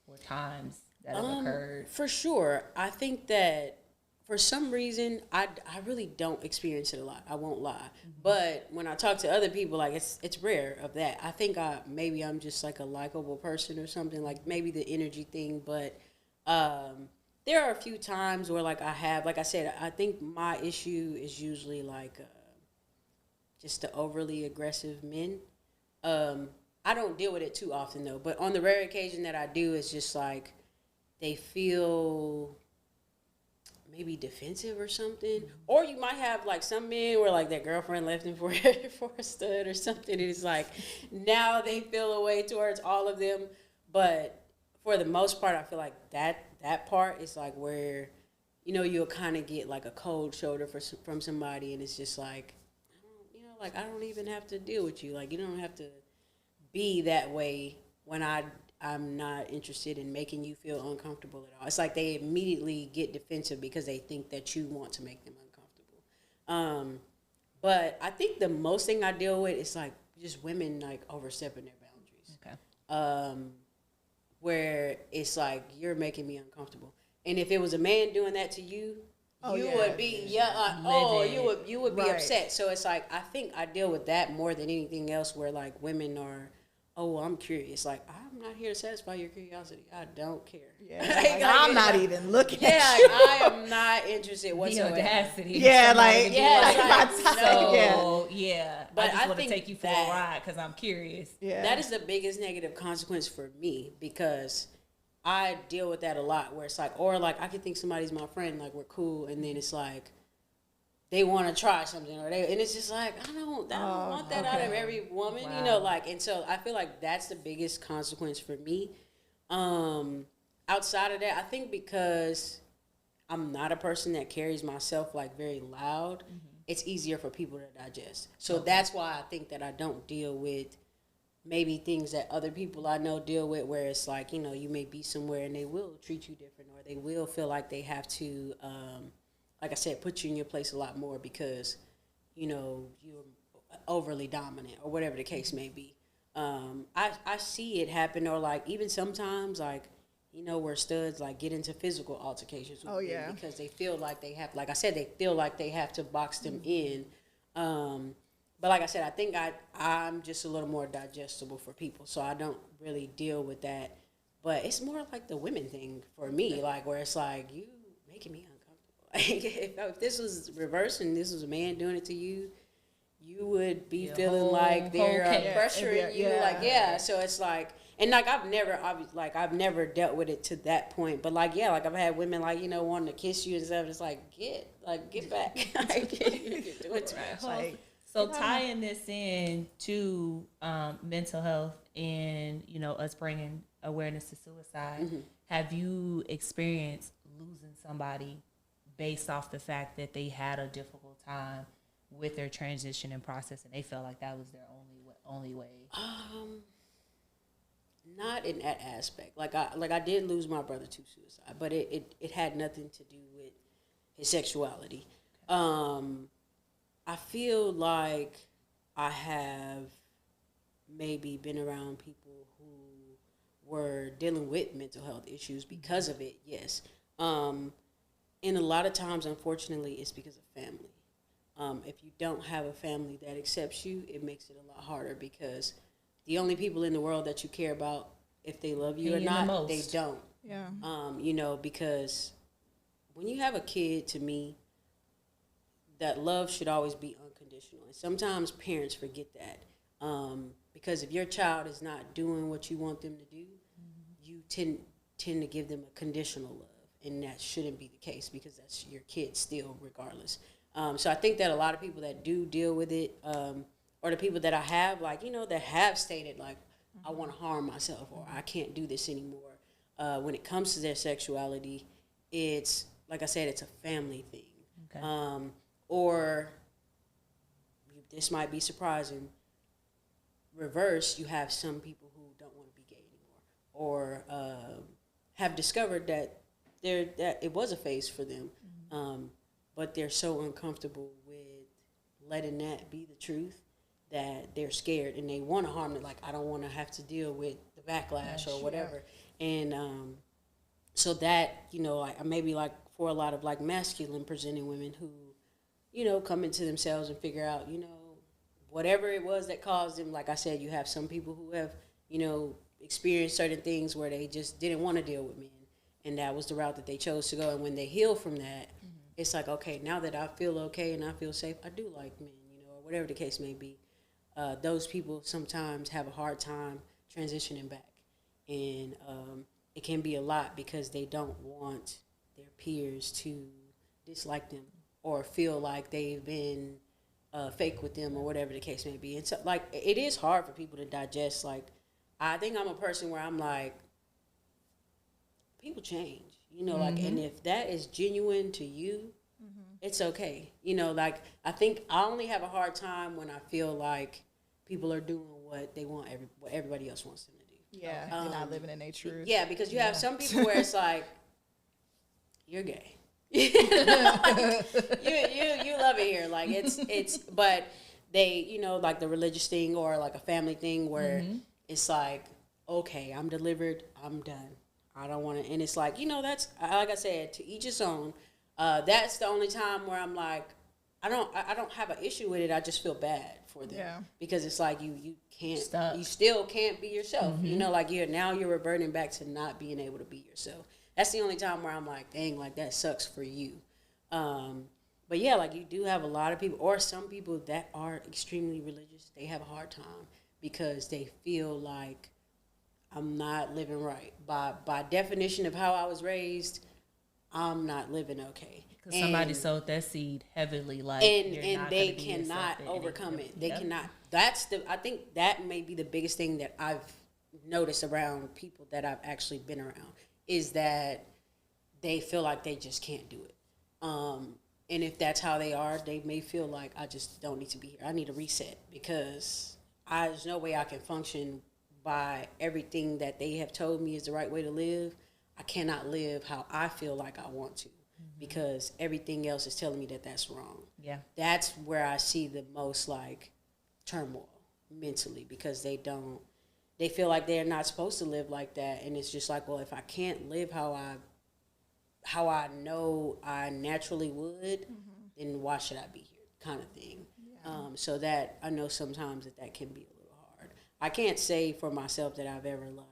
or times that have occurred? For sure. I think that for some reason, I really don't experience it a lot. I won't lie. Mm-hmm. But when I talk to other people, like, it's rare of that. I think maybe I'm just like a likable person or something, like maybe the energy thing. But there are a few times where, like, like I said, I think my issue is usually like just the overly aggressive men. I don't deal with it too often though, but on the rare occasion that I do, it's just like they feel maybe defensive or something. Or you might have like some men where like their girlfriend left them for for a stud or something. And it's like now they feel a way towards all of them. But for the most part, I feel like that part is like where, you know, you'll kind of get like a cold shoulder from somebody, and it's just like, you know, like I don't even have to deal with you. Like you don't have to be that way when I'm not interested in making you feel uncomfortable at all. It's like they immediately get defensive because they think that you want to make them uncomfortable. But I think the most thing I deal with is like just women like overstepping their boundaries. Okay. Where it's like you're making me uncomfortable, and if it was a man doing that to you, you would be you would be upset. So it's like I think I deal with that more than anything else. Where like women are, oh, well, I'm curious. Like, I'm not here to satisfy your curiosity. I don't care. Yeah, like, I'm not even looking at yeah, you. I am not interested whatsoever. The audacity. Yeah, like, yeah. But I just want to think take you for a ride because I'm curious. Yeah. That is the biggest negative consequence for me because I deal with that a lot where it's like, or like I can think somebody's my friend, like we're cool, and then it's like, they want to try something, and it's just like I don't want that out of every woman, you know. Like, and so I feel like that's the biggest consequence for me. Outside of that, I think because I'm not a person that carries myself like very loud, it's easier for people to digest. So that's why I think that I don't deal with maybe things that other people I know deal with, where it's like, you know, you may be somewhere and they will treat you different, or they will feel like they have to. Like I said, put you in your place a lot more because, you know, you're overly dominant or whatever the case may be. I see it happen, or like even sometimes like, you know, where studs like get into physical altercations with them because they feel like they have, like I said, they feel like they have to box them in. But like I said, I think I'm just a little more digestible for people, so I don't really deal with that. But it's more like the women thing for me, like where it's like, you making me uncomfortable. If this was reversed and this was a man doing it to you, you would be feeling like they're pressuring you. Like, so it's like, and like I've never dealt with it to that point. But like, like I've had women like, you know, wanting to kiss you and stuff. It's like, get back. You're doing too much. Like, so tying this in to mental health and, you know, us bringing awareness to suicide, have you experienced losing somebody based off the fact that they had a difficult time with their transition and process, and they felt like that was their only way? Not in that aspect. Like I did lose my brother to suicide, but it had nothing to do with his sexuality. I feel like I have maybe been around people who were dealing with mental health issues because of it. Yes. And a lot of times, unfortunately, it's because of family. If you don't have a family that accepts you, it makes it a lot harder because the only people in the world that you care about, if they love you or not, they don't. Yeah. You know, because when you have a kid, to me, that love should always be unconditional. And sometimes parents forget that. Because if your child is not doing what you want them to do, you tend to give them a conditional love. And that shouldn't be the case because that's your kid still, regardless. So I think that a lot of people that do deal with it, or the people that I have, like, you know, that have stated, like, I want to harm myself or I can't do this anymore. When it comes to their sexuality, it's, like I said, it's a family thing. Okay. Or this might be surprising. Reverse, you have some people who don't want to be gay anymore, or have discovered that it was a phase for them, but they're so uncomfortable with letting that be the truth that they're scared and they want to harm it. Like, I don't want to have to deal with the backlash or whatever. And so that, you know, like maybe like for a lot of like masculine presenting women who, you know, come into themselves and figure out, you know, whatever it was that caused them. Like I said, you have some people who have, you know, experienced certain things where they just didn't want to deal with men, and that was the route that they chose to go. And when they heal from that, it's like, okay, now that I feel okay and I feel safe, I do like men, you know, or whatever the case may be. Those people sometimes have a hard time transitioning back, and it can be a lot because they don't want their peers to dislike them or feel like they've been fake with them or whatever the case may be. And so, like, it is hard for people to digest. Like, I think I'm a person where I'm like, people change, you know, like, and if that is genuine to you, it's okay. You know, like, I think I only have a hard time when I feel like people are doing what they want, what everybody else wants them to do. Yeah, you're not living in their truth. Yeah, because you have some people where it's like, you're gay. you love it here. Like, it's, but they, you know, like the religious thing or like a family thing where it's like, okay, I'm delivered, I'm done. I don't want to, and it's like, you know, that's, like I said, to each his own. That's the only time where I'm like, I don't have an issue with it. I just feel bad for them because it's like you can't, you still can't be yourself. You know, like you're reverting back to not being able to be yourself. That's the only time where I'm like, dang, like that sucks for you. But yeah, like you do have a lot of people, or some people that are extremely religious. They have a hard time because they feel like I'm not living right. By definition of how I was raised, I'm not living okay. Because somebody sowed that seed heavily, like, and they cannot overcome it. They cannot. I think that may be the biggest thing that I've noticed around people that I've actually been around is that they feel like they just can't do it. And if that's how they are, they may feel like I just don't need to be here. I need a reset because there's no way I can function by everything that they have told me is the right way to live. I cannot live how I feel like I want to because everything else is telling me that that's wrong. Yeah. That's where I see the most like turmoil mentally because they feel like they're not supposed to live like that. And it's just like, well, if I can't live how I know I naturally would, then why should I be here kind of thing. Yeah. So that I know sometimes that can be a little hard. I can't say for myself that I've ever like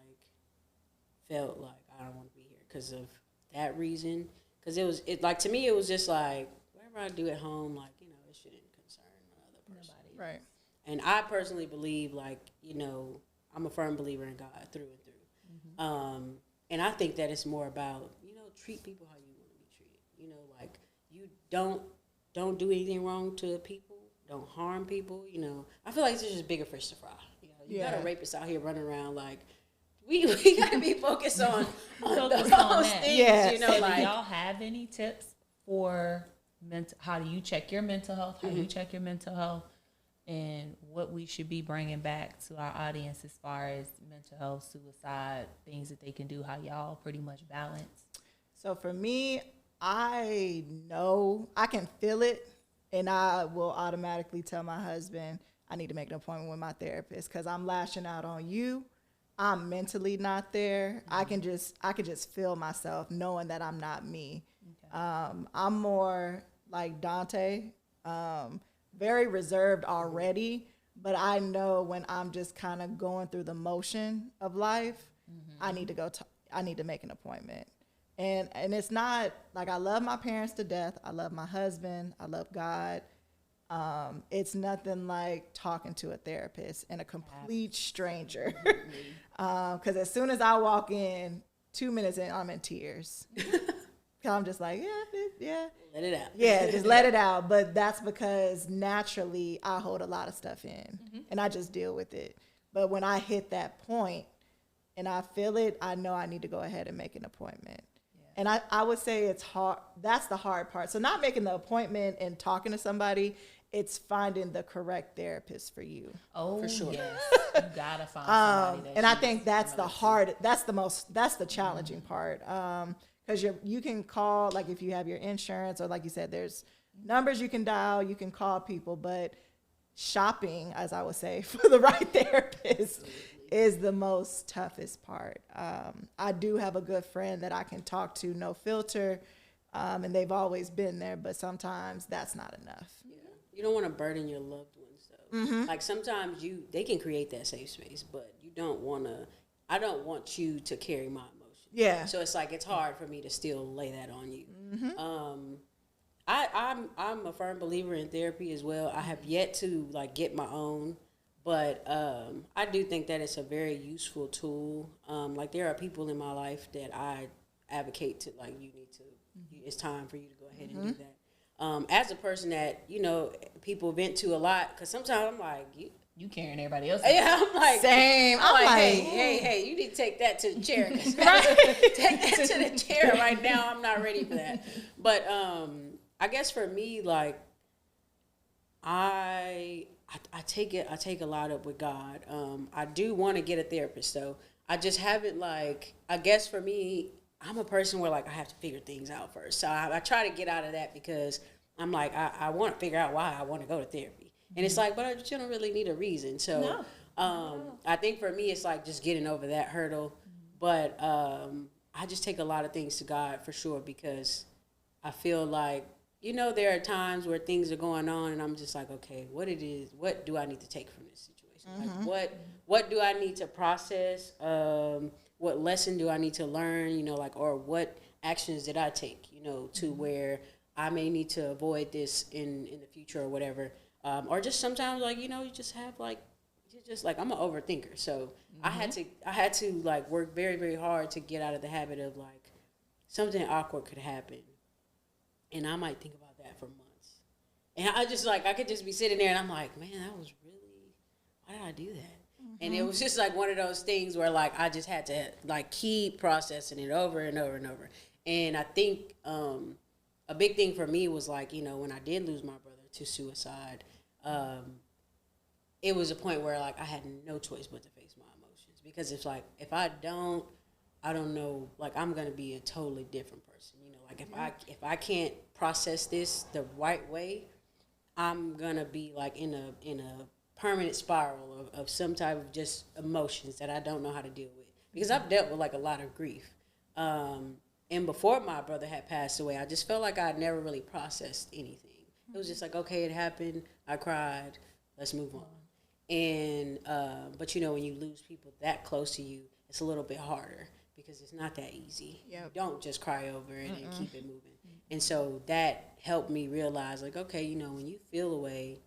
felt like I don't want to be here because of that reason. Because like to me, it was just like, whatever I do at home, like, you know, it shouldn't concern another person. Nobody. Right. And I personally believe, like, you know, I'm a firm believer in God through and through. And I think that it's more about, you know, treat people how you want to be treated. You know, like, you don't do anything wrong to people. Don't harm people. You know, I feel like it's just bigger fish to fry. You know, you got a rapist out here running around like, we gotta be focused on those things. Yes. You know, so like, do y'all have any tips for how do you check your mental health? How do you check your mental health? And what we should be bringing back to our audience as far as mental health, suicide, things that they can do, how y'all pretty much balance? So for me, I know I can feel it, and I will automatically tell my husband I need to make an appointment with my therapist because I'm lashing out on you. I'm mentally not there. I can just feel myself knowing that I'm not me. Okay. I'm more like Dante, very reserved already, but I know when I'm just kind of going through the motion of life, I need to go. I need to make an appointment, and it's not like I love my parents to death. I love my husband. I love God. It's nothing like talking to a therapist and a complete stranger. Because as soon as I walk in, 2 minutes in, I'm in tears. I'm just like, yeah. Let it out. Yeah, just let it out. But that's because naturally I hold a lot of stuff in and I just deal with it. But when I hit that point and I feel it, I know I need to go ahead and make an appointment. And I would say it's hard. That's the hard part. So not making the appointment and talking to somebody, it's finding the correct therapist for you. Oh, for sure. Yes. You gotta find somebody that. And I think that's the hard. That's the challenging part. Because you can call, like if you have your insurance, or like you said, there's numbers you can dial. You can call people, but shopping, as I would say, for the right therapist is the most toughest part. I do have a good friend that I can talk to, no filter, and they've always been there, but sometimes that's not enough. Yeah. You don't want to burden your loved ones, though. Like sometimes they can create that safe space, but you don't want to, I don't want you to carry my emotions. Yeah. So it's like, it's hard for me to still lay that on you. I'm a firm believer in therapy as well. I have yet to like get my own, but I do think that it's a very useful tool. Like there are people in my life that I advocate to, like, you need to, it's time for you to go ahead and do that. As a person that, you know, people vent to a lot, because sometimes I'm like, you carrying everybody else. Yeah, I'm like, same. I'm like, hey, you need to take that to the chair. Take that to the chair right now. I'm not ready for that. But I guess for me, like, I take a lot up with God. I do want to get a therapist, though. I just haven't, like, I guess for me, I'm a person where, like, I have to figure things out first. So I try to get out of that because I'm like, I want to figure out why I want to go to therapy. And it's like, but you don't really need a reason. So I think for me, it's like just getting over that hurdle. But I just take a lot of things to God for sure, because I feel like, you know, there are times where things are going on and I'm just like, okay, what do I need to take from this situation? Like, what do I need to process? What lesson do I need to learn? You know, like, or what actions did I take, you know, to where I may need to avoid this in the future or whatever. Or just sometimes, like, you know, you just have, like, I'm an overthinker. So I had to like work very, very hard to get out of the habit of, like, something awkward could happen. And I might think about that for months. And I just, like, I could just be sitting there and I'm like, man, that was really, why did I do that? And it was just like one of those things where, like, I just had to, like, keep processing it over and over and over. And I think a big thing for me was, like, you know, when I did lose my brother to suicide, it was a point where, like, I had no choice but to face my emotions, because it's like, if I don't know, like, I'm gonna be a totally different person. You know, like, if I can't process this the right way, I'm gonna be, like, in a permanent spiral of some type of just emotions that I don't know how to deal with, because I've dealt with, like, a lot of grief. And before my brother had passed away, I just felt like I never really processed anything. It was just like, okay, it happened. I cried. Let's move on. And but, you know, when you lose people that close to you, it's a little bit harder, because it's not that easy. Yep. You don't just cry over it and keep it moving. And so that helped me realize, like, okay, you know, when you feel a way,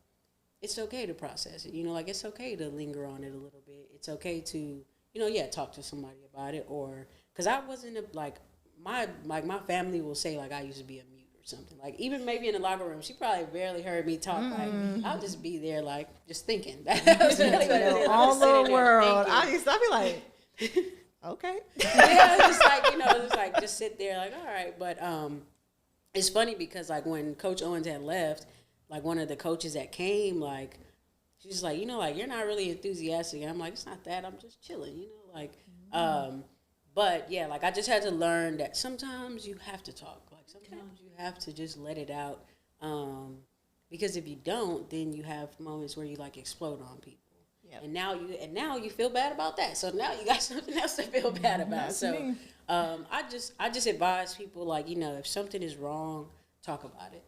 it's okay to process it. You know, like, it's okay to linger on it a little bit. It's okay to, you know, talk to somebody about it. Or, because I wasn't my family will say, like, I used to be a mute or something. Like, even maybe in the locker room, she probably barely heard me talk. Like, I'll just be there, like, just thinking. That was really what it is. All the world. I'll be like, okay. Yeah, just like, you know, just like, just sit there, like, all right. But it's funny because, like, when Coach Owens had left, like, one of the coaches that came, like, she's like, you know, like, you're not really enthusiastic. And I'm like, it's not that. I'm just chilling, you know, like, but yeah, like, I just had to learn that sometimes you have to talk. Like, sometimes you have to just let it out. Because if you don't, then you have moments where you, like, explode on people. Yep. And now you feel bad about that. So now you got something else to feel bad about. So I just advise people, like, you know, if something is wrong, talk about it.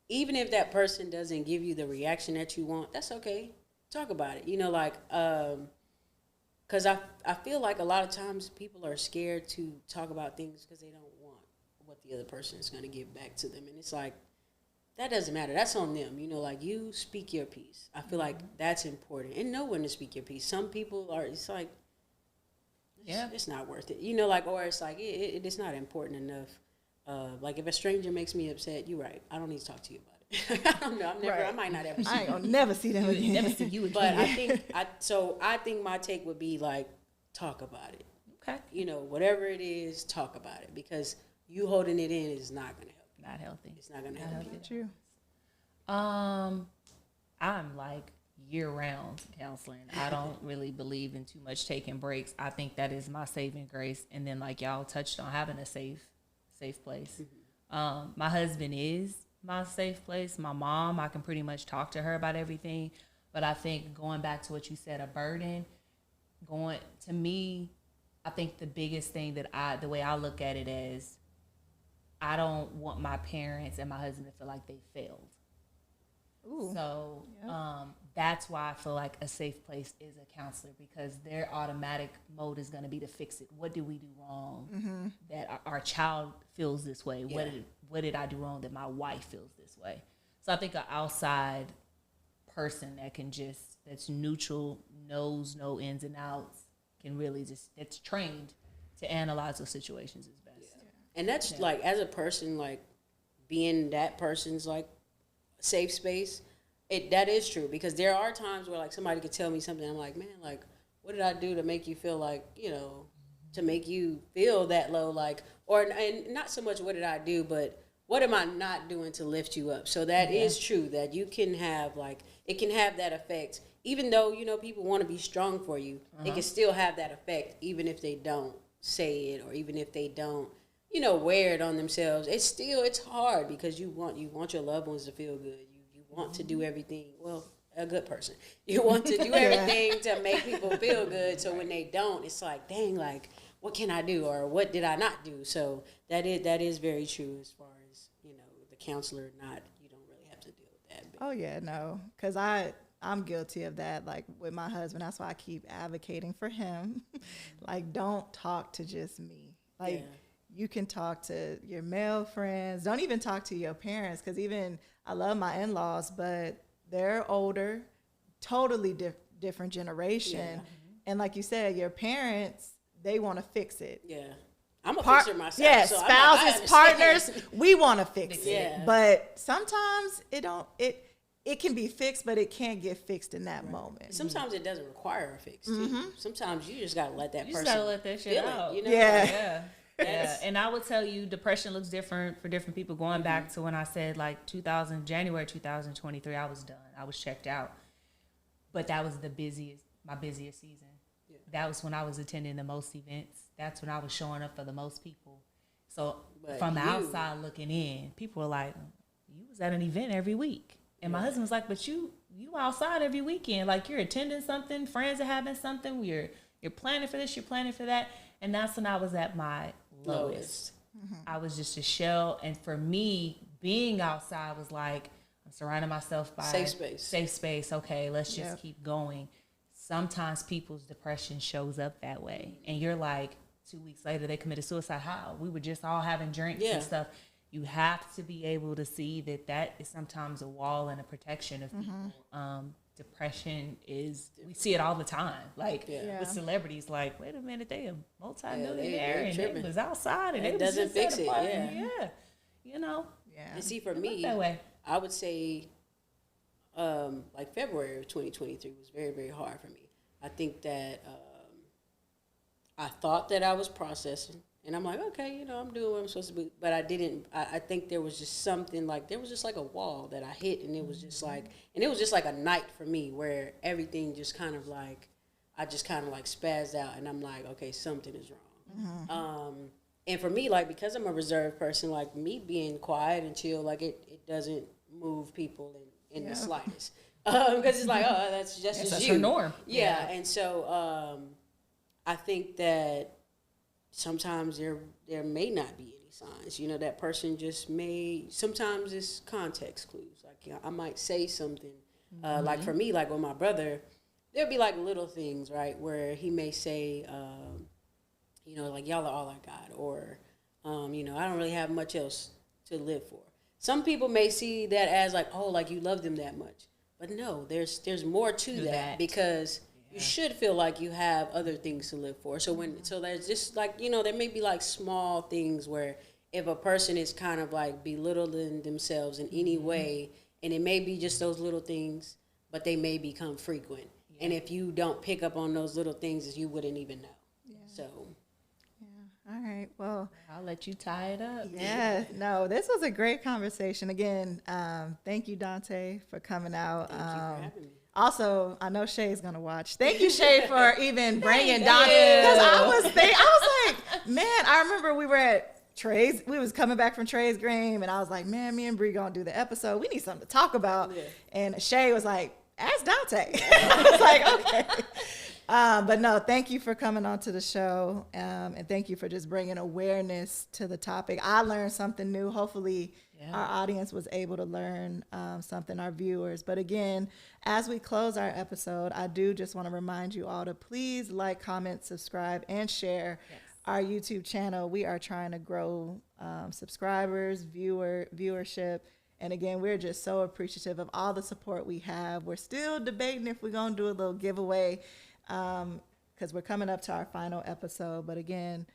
Even if that person doesn't give you the reaction that you want, that's okay. Talk about it. You know, like, because I feel like a lot of times people are scared to talk about things because they don't want what the other person is going to give back to them. And it's like, that doesn't matter. That's on them. You know, like, you speak your piece. I feel like that's important. And know when to speak your piece. Some people are, it's like, it's not worth it. You know, like, or it's like, it's not important enough. Like, if a stranger makes me upset, you're right. I don't need to talk to you about it. I don't know. I might not ever see you. I ain't gonna never see them again. Never see you again. But I think my take would be, like, talk about it. Okay. You know, whatever it is, talk about it, because you holding it in is not going to help. Not healthy. It's not going to help you. True. I'm like year-round counseling. I don't really believe in too much taking breaks. I think that is my saving grace. And then, like y'all touched on, having a safe place. My husband is my safe place. My mom, I can pretty much talk to her about everything. But I think, going back to what you said, a burden, to me, I think the biggest thing the way I look at it is, I don't want my parents and my husband to feel like they failed. Ooh. So that's why I feel like a safe place is a counselor, because their automatic mode is going to be to fix it. What did we do wrong that our child feels this way? Yeah. What did I do wrong that my wife feels this way? So I think an outside person that's neutral, knows no ins and outs, can really that's trained to analyze those situations is best. Yeah. And that's like, as a person, like, being that person's like safe space. That is true, because there are times where like somebody could tell me something, I'm like, man, like what did I do to make you feel like, to make you feel that low, like, and not so much what did I do, but what am I not doing to lift you up? So that is true, that you can have like, it can have that effect, even though, people want to be strong for you, it can still have that effect, even if they don't say it, or even if they don't, wear it on themselves. It's hard, because you want your loved ones to feel good. You want to do everything, well, a good person. You want to do everything to make people feel good. So when they don't, it's like, dang, like, what can I do, or what did I not do? So that is very true, as far as, the counselor you don't really have to deal with that. Oh yeah, no, because I'm guilty of that. Like with my husband, that's why I keep advocating for him. Like, don't talk to just me. Like, you can talk to your male friends. Don't even talk to your parents, because even I love my in-laws, but they're older, totally different generation. And like you said, your parents, they want to fix it. Yeah. I'm a fixer myself. Yeah, so spouses, partners, we want to fix it. Yeah. But sometimes it can be fixed, but it can't get fixed in that moment. Sometimes it doesn't require a fix, too. Sometimes you just got to let that person just gotta let that shit feel out. it, Yeah. Yeah, and I would tell you, depression looks different for different people. Going back to when I said like January 2023, I was done. I was checked out. But that was my busiest season. Yeah. That was when I was attending the most events. That's when I was showing up for the most people. So from the outside looking in, people were like, you was at an event every week. And my husband was like, but you outside every weekend. Like, you're attending something, friends are having something, you're planning for this, you're planning for that. And that's when I was at my lowest. I was just a shell. And for me, being outside was like, I'm surrounding myself by safe space. Okay, let's just keep going. Sometimes people's depression shows up that way. And you're like, 2 weeks later, they committed suicide. How? We were just all having drinks and stuff. You have to be able to see that is sometimes a wall and a protection of people. Depression we see it all the time. Like with celebrities, like, wait a minute, they a multi-millionaire and they was outside and it doesn't fix it. And see, for me, that way. I would say, like February of 2023 was very, very hard for me. I think that I thought that I was processing. And I'm like, okay, I'm doing what I'm supposed to do. But I didn't. I think there was just something there was just like a wall that I hit. And it was just like a night for me where everything just kind of like, I just kind of like spazzed out. And I'm like, okay, something is wrong. And for me, like, because I'm a reserved person, like, me being quiet and chill, like, it doesn't move people in the slightest. Because it's like, oh, that's just that's you. her norm. Yeah. And so I think that sometimes there may not be any signs. That person just sometimes it's context clues. Like, I might say something, like for me, like with my brother, there'll be like little things, right, where he may say, like, y'all are all I got, or, I don't really have much else to live for. Some people may see that as like, oh, like you love them that much. But no, there's more to that, because you should feel like you have other things to live for. So there's just like, there may be like small things where if a person is kind of like belittling themselves in any way, and it may be just those little things, but they may become frequent. Yeah. And if you don't pick up on those little things, you wouldn't even know. Yeah. So. Yeah. All right. Well, I'll let you tie it up. Yeah. No, this was a great conversation. Again, thank you, Dante, for coming out. Thank you for having me. Also, I know Shay's gonna watch. Thank you, Shay, for even bringing Dante. Because I was like, man, I remember we were at Trey's. We was coming back from Trey's game, and I was like, man, me and Bree gonna do the episode. We need something to talk about. Yeah. And Shay was like, ask Dante. I was like, okay. But no, thank you for coming on to the show, and thank you for just bringing awareness to the topic. I learned something new. Hopefully, our audience was able to learn something, our viewers. But again, as we close our episode, I do just want to remind you all to please like, comment, subscribe, and share our YouTube channel. We are trying to grow subscribers, viewership. And again, we're just so appreciative of all the support we have. We're still debating if we're going to do a little giveaway, because we're coming up to our final episode. But again,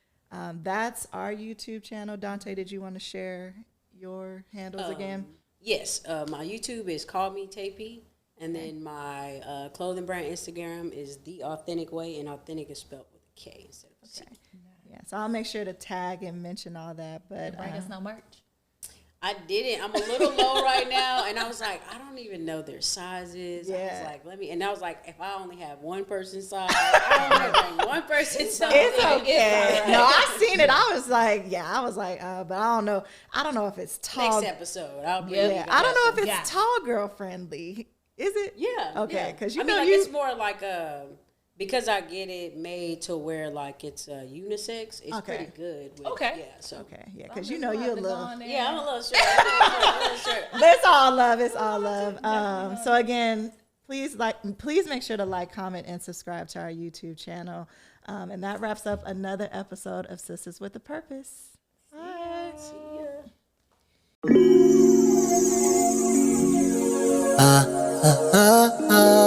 that's our YouTube channel. Dante, did you want to share your handles again? Yes, my YouTube is Call Me Tapey, and then my clothing brand Instagram is The Authentic Way, and authentic is spelled with a K instead of a C. Yeah, so I'll make sure to tag and mention all that. But Bring us no merch. I didn't. I'm a little low right now, and I was like, I don't even know their sizes. Yeah. I was like, and I was like, if I only have one person's size, I don't want to bring one person's size. it's okay. Right. No, I seen it. I was like, but I don't know. I don't know if it's tall. Next episode, I'll bring Yeah, you I don't know guys if it's Yeah. tall girl friendly. Is it? Yeah. Okay, because I mean, like it's more like because I get it made to where like it's unisex. It's Okay. pretty good. With, Okay. Yeah. So. Okay, yeah, because you know you're a little. Yeah, I'm a little short. I'm a little short. But it's all love. It's all love. So again, please make sure to like, comment, and subscribe to our YouTube channel. And that wraps up another episode of Sistahs with a Purpose. Bye. See ya.